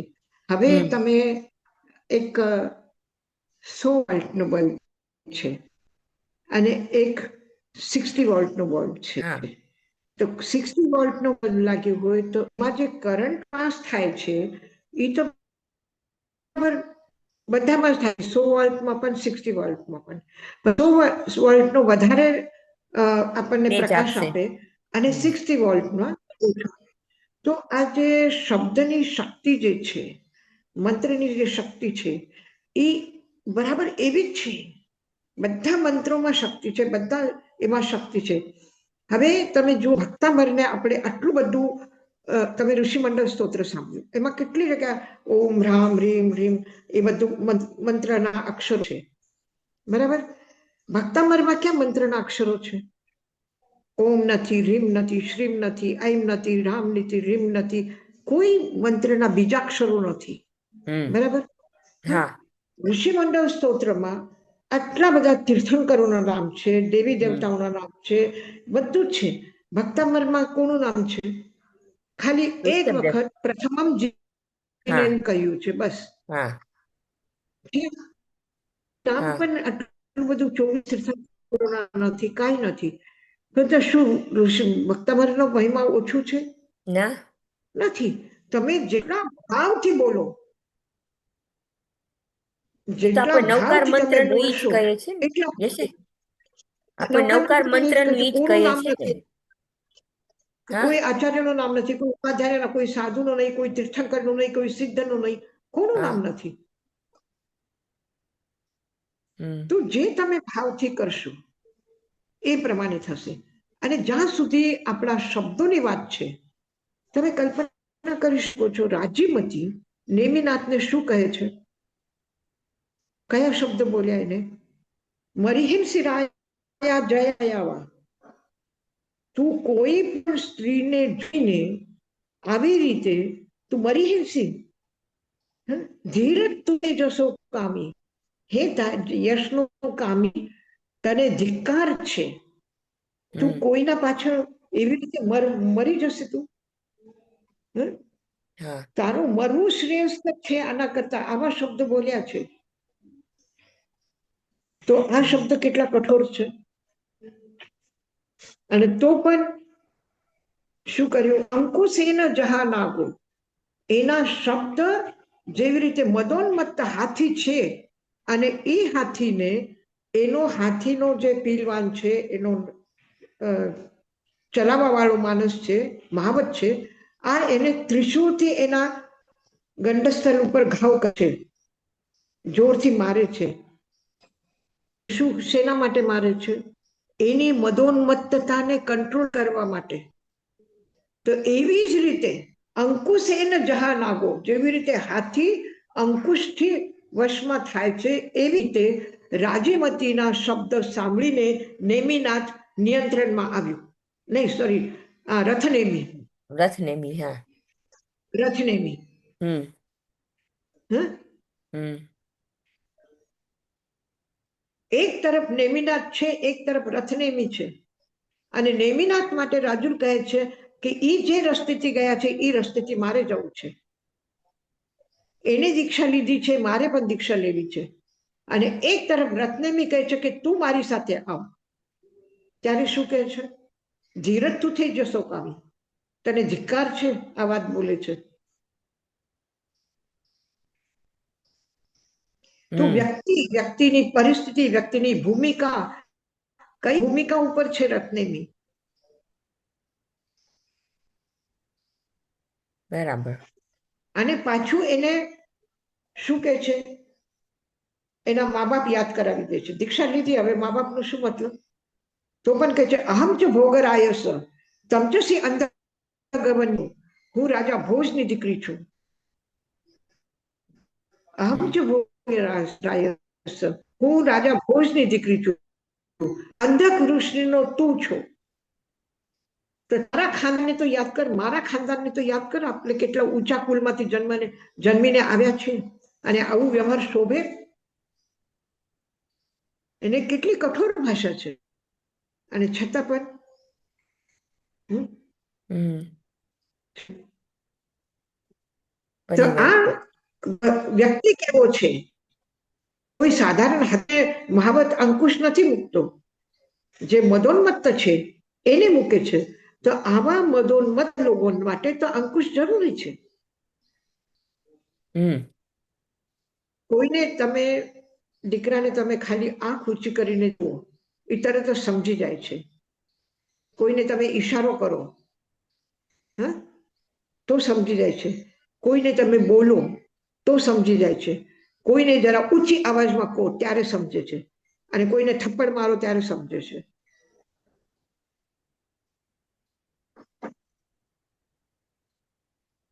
હવે તમે એક 100 વોલ્ટનું બલ્બ છે અને એક 60 વોલ્ટનું બલ્બ છે. હા, તો 60 વોલ્ટનું બલ્બ લાગ્યું હોય તો એમાં જે કરંટ પાસ થાય છે એ તો બધામાં જ થાય, 100 વોલ્ટમાં પણ 60 વોલ્ટમાં પણ. 100 વોલ્ટનો વધારે આપણને તેજ પ્રકાશ આપશે. આપે અને 60 વોલ્ટમાં ઓછો. તો આ જે શબ્દની શક્તિ જે છે, મંત્રની જે શક્તિ છે, એ બરાબર એવી જ છે. બધા મંત્રોમાં શક્તિ છે, બધા એમાં શક્તિ છે. હવે તમે જો ભક્તામરને આપણે આટલું બધું તમે ઋષિમંડળ સ્તોત્ર સાંભળ્યું, એમાં કેટલી જગ્યા ઓમ રામ રીમ રીમ એ બધું મંત્રના અક્ષરો છે, બરાબર. ભક્તામરમાં ક્યાં મંત્રના અક્ષરો છે? ઓમ નથી, રીમ નથી, શ્રીમ નથી, આઈમ નથી, રામ નથી, રીમ નથી, કોઈ મંત્રના બીજાક્ષરો નથી, બરાબર. હા ઋષિમંડળ સ્તોત્રમાં આટલા બધા તીર્થંકરોના નામ છે, દેવી દેવતાઓના નામ છે, બધું જ છે. ભક્તામરમાં કોનું નામ છે? ખાલી એક ઋષભદેવ. વખત પ્રથમમ જીને હા કહ્યું છે, બસ. હા નામ હા પણ આટલું બધું 24 તીર્થંકરોના નથી, કાંઈ નથી. તો શું ઋષિ ભક્તામરનો મહિમા ઓછું છે? ના નથી. તમે જેટલા ભાવથી બોલો, એ તો જેટલા આપણે નવકાર ભાવથી તમે મંત્રનું ઈ જ બોલશો કહે છે ને એટલા જશે. આપણે નવકાર મંત્રનું ઈ જ કોનું કહે નામ છે ને. નથી, હા કોઈ આચાર્યનું નામ નથી, કોઈ ઉપાધ્યાયના, કોઈ સાધુનું નહીં, કોઈ તીર્થંકરનું નહીં, કોઈ સિદ્ધનું નહીં, કોનું હા નામ નથી. હમ તો જે તમે ભાવથી કરશો એ પ્રમાણે થશે. અને જ્યાં સુધી આપણા શબ્દોની વાત છે, તમે કલ્પના કરી શકો છો, રાજીમતી નેમિનાથને શું કહે છે? કયા શબ્દ બોલ્યા એને? મરિહિમ સિરાયા જયાવા. તું કોઈ પણ સ્ત્રીને જોઈને આવી રીતે તું મરિહિમસી, ધીરજ તું જશો કામી. હે યશનો કામી, તને ધિક્કાર છે. તું કોઈના પાછળ એવી રીતે મરી જશે તું? હા તારું મરવું શ્રેષ્ઠ છે આના કરતા. આવા શબ્દ બોલ્યા છે. તો આ શબ્દ કેટલા કઠોર છે. અને તો પણ શું કર્યું? અંકુશેન જહા નાગો. એના શબ્દ જેવી રીતે મદોન્મત્ત હાથી છે, અને એ હાથીને, એનો હાથીનો જે પીલવાન છે, એનો ચલાવવા વાળો માણસ છે, મહાવત છે, આ એને ત્રિશૂળથી એના ગંડસ્થળ ઉપર ઘાવ કરે, જોરથી મારે છે. શું શેના માટે મારે છે? એની મદોન્મત્તતાને કંટ્રોલ કરવા માટે. તો એવી જ રીતે અંકુશેન જહા નાગો, જેવી રીતે હાથી અંકુશથી વશમાં થાય છે, એવી રીતે રાજીમતીના શબ્દ સાંભળીને નેમિનાથ નિયંત્રણમાં આવ્યું. નહીં, સોરી, રથનેમી. રથનેમી. હા રથનેમી. એક તરફ નેમિનાથ છે, એક તરફ રથનેમી છે. અને નેમિનાથ માટે રાજુલ કહે છે કે ઈ જે રસ્તેથી ગયા છે એ રસ્તેથી મારે જવું છે. એને દીક્ષા લીધી છે, મારે પણ દીક્ષા લેવી છે. અને એક તરફ રત્નેમી કહે છે કે તું મારી સાથે આવ. ત્યારે શું કહે છે? ધીરજ તું થઈ જશો કામી, તને ધિક્કાર છે, આ વાત બોલે છે. તો વ્યક્તિની પરિસ્થિતિ, વ્યક્તિની ભૂમિકા, કઈ ભૂમિકા ઉપર છે રત્નેમી. બરાબર. અને પાછું એને શું કે છે? એના મા બાપ યાદ કરાવી દે છે. દીક્ષા લીધી, હવે મા બાપનું શું મતલબ? તો પણ કહે છે અહમ ચ ભોગરાયસ તમચસી અંધગમન. હું રાજા ભોજની દીકરી છું. અહમ ચ ભોગરાયસ, હું રાજા ભોજની દીકરી છું. અંધક ઋષિનો તું છો. તો તારા ખાનદાનને તો યાદ કર, મારા ખાનદાનને તો યાદ કર. આપણે કેટલા ઊંચા કુલમાંથી જન્મીને આવ્યા છે, અને આવું વ્યવહાર શોભે? એને કેટલી કઠોર ભાષા છે, અને છતાં પણ તો આ વ્યક્તિ કેવો છે? કોઈ સાધારણ હાથે મહાવત અંકુશ નથી મૂકતો, જે મદોન્મત્ત છે એને મૂકે છે. તો આવા મદોન્મત્ત લોકો માટે તો અંકુશ જરૂરી છે. કોઈને તમે, દીકરાને તમે ખાલી આંખ ઊંચી કરીને જુઓ, એ તરત જ સમજી જાય છે. કોઈને તમે ઈશારો કરો, હા, તો સમજી જાય છે. કોઈને તમે બોલો તો સમજી જાય છે. કોઈને જરા ઊંચી અવાજમાં કહો ત્યારે સમજે છે, અને કોઈને થપ્પડ મારો ત્યારે સમજે છે.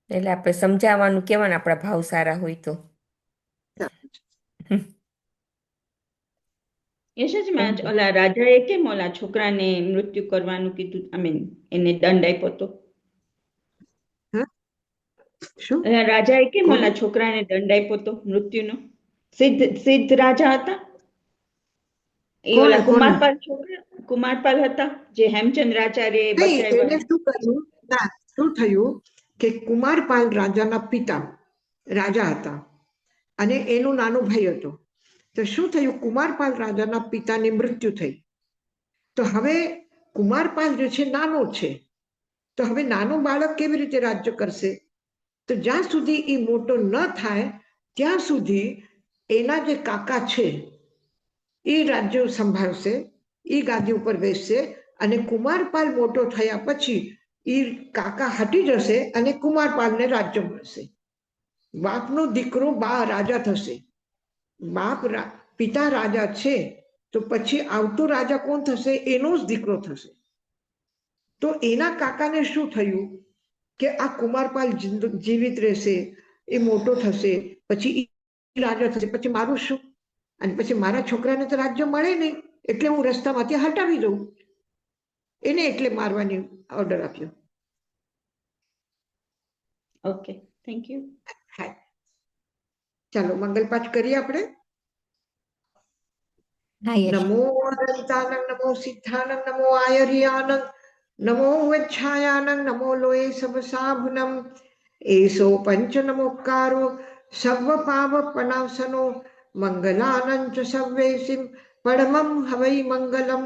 એટલે આપણે સમજાવવાનું કહેવાનું આપણા ભાવ સારા હોય તો. યશોજીમાં ઓલા રાજાએ કેમ ઓલા છોકરાને મૃત્યુ કરવાનું કીધું, એને દંડ આપ્યો તો? શું રાજાએ કેમ કોને? ઓલા છોકરાને દંડ આપ્યો તો મૃત્યુનો? સિદ્ધ રાજા હતા એ, કોને ઓલા કોને કુમારપાલ છોકરા, કુમારપાલ હતા જે હેમચંદ્રાચાર્ય નહીં, એને બચાવ્યા. શું કર્યું? ના, શું થયું કે કુમારપાલ રાજાના પિતા રાજા હતા અને એનો નાનો ભાઈ હતો. તો શું થયું, કુમારપાલ રાજાના પિતાની મૃત્યુ થઈ. તો હવે કુમારપાલ જે છે નાનો છે, તો હવે નાનો બાળક કેવી રીતે રાજ્ય કરશે? તો જ્યાં સુધી એ મોટો ન થાય ત્યાં સુધી એના જે કાકા છે એ રાજ્ય સંભાળશે, એ ગાદી ઉપર બેસશે, અને કુમારપાલ મોટો થયા પછી એ કાકા હટી જશે અને કુમારપાલને રાજ્ય મળશે. બાપનો દીકરો રાજા થશે. બાપ પિતા રાજા છે તો પછી આવતો રાજા કોણ થશે? એનો જ દીકરો થશે. તો એના કાકાને શું થયું કે આ કુમારપાલ જીવિત રહેશે, એ મોટો થશે, પછી એ રાજા થશે, પછી મારું શું? અને પછી મારા છોકરાને તો રાજ્ય મળે નહીં, એટલે હું રસ્તામાંથી હટાવી દઉં. એને એટલે મારવાની ઓર્ડર આપ્યો. Okay, thank you. હા, ચાલો મંગલ પાઠ કરીએ આપણે. હા યશ. નમો અનંતાનંદ, નમો સિદ્ધાનંદ, નમો આયર્યાનંદ, નમો વચ્છાયાનંદ, નમો લોએ સવસાભુનમ, એસો પંચ નમોકારો સર્વ પાપ પનાશનો, મંગલાનંદ ચ સર્વેસિમ પરમમ હવૈ મંગલમ.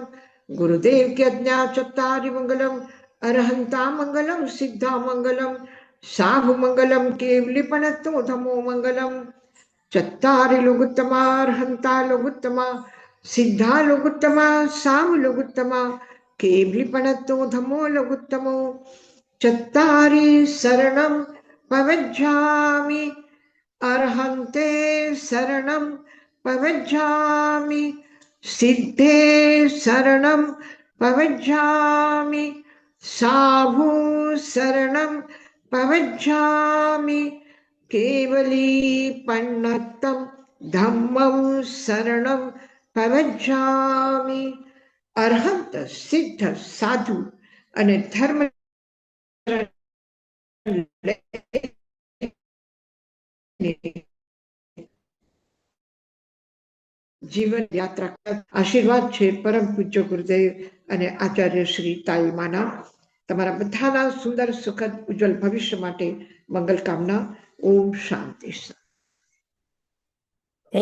ગુરુદેવ કે આજ્ઞા ચત્તારી મંગલમ, અરહંતા મંગલમ, સિદ્ધા મંગલમ, સાહુ મંગલમ, કેવલી પણત્તો ધમો મંગલમ. ચત્તારી લોગુત્તમા, અરહંતા લોગુત્તમા, સિદ્ધા લોગુત્તમા, સાહુ લોગુત્તમા, કેવલી પણત્તો ધમો લોગુત્તમો. ચત્તારી શરણમ પવજ્જામિ, અરહંતે શરણમ પવજ્જામિ, સિદ્ધે શરણમ પવજ્જામિ, સાહુ શરણમ પવજ્જામિ, કેવલી પન્નતમ ધમ્મમ શરણમ પવજ્જામિ. અરહંત, સિદ્ધ, સાધુ અને ધર્મ જીવન યાત્રા આશીર્વાદ છે પરમ પૂજ્ય ગુરુદેવ અને આચાર્ય શ્રી તાલીમાના. તમારા બધાના સુંદર સુખદ ઉજ્જવલ ભવિષ્ય માટે મંગલ કામના. ઓમ શાંતિ.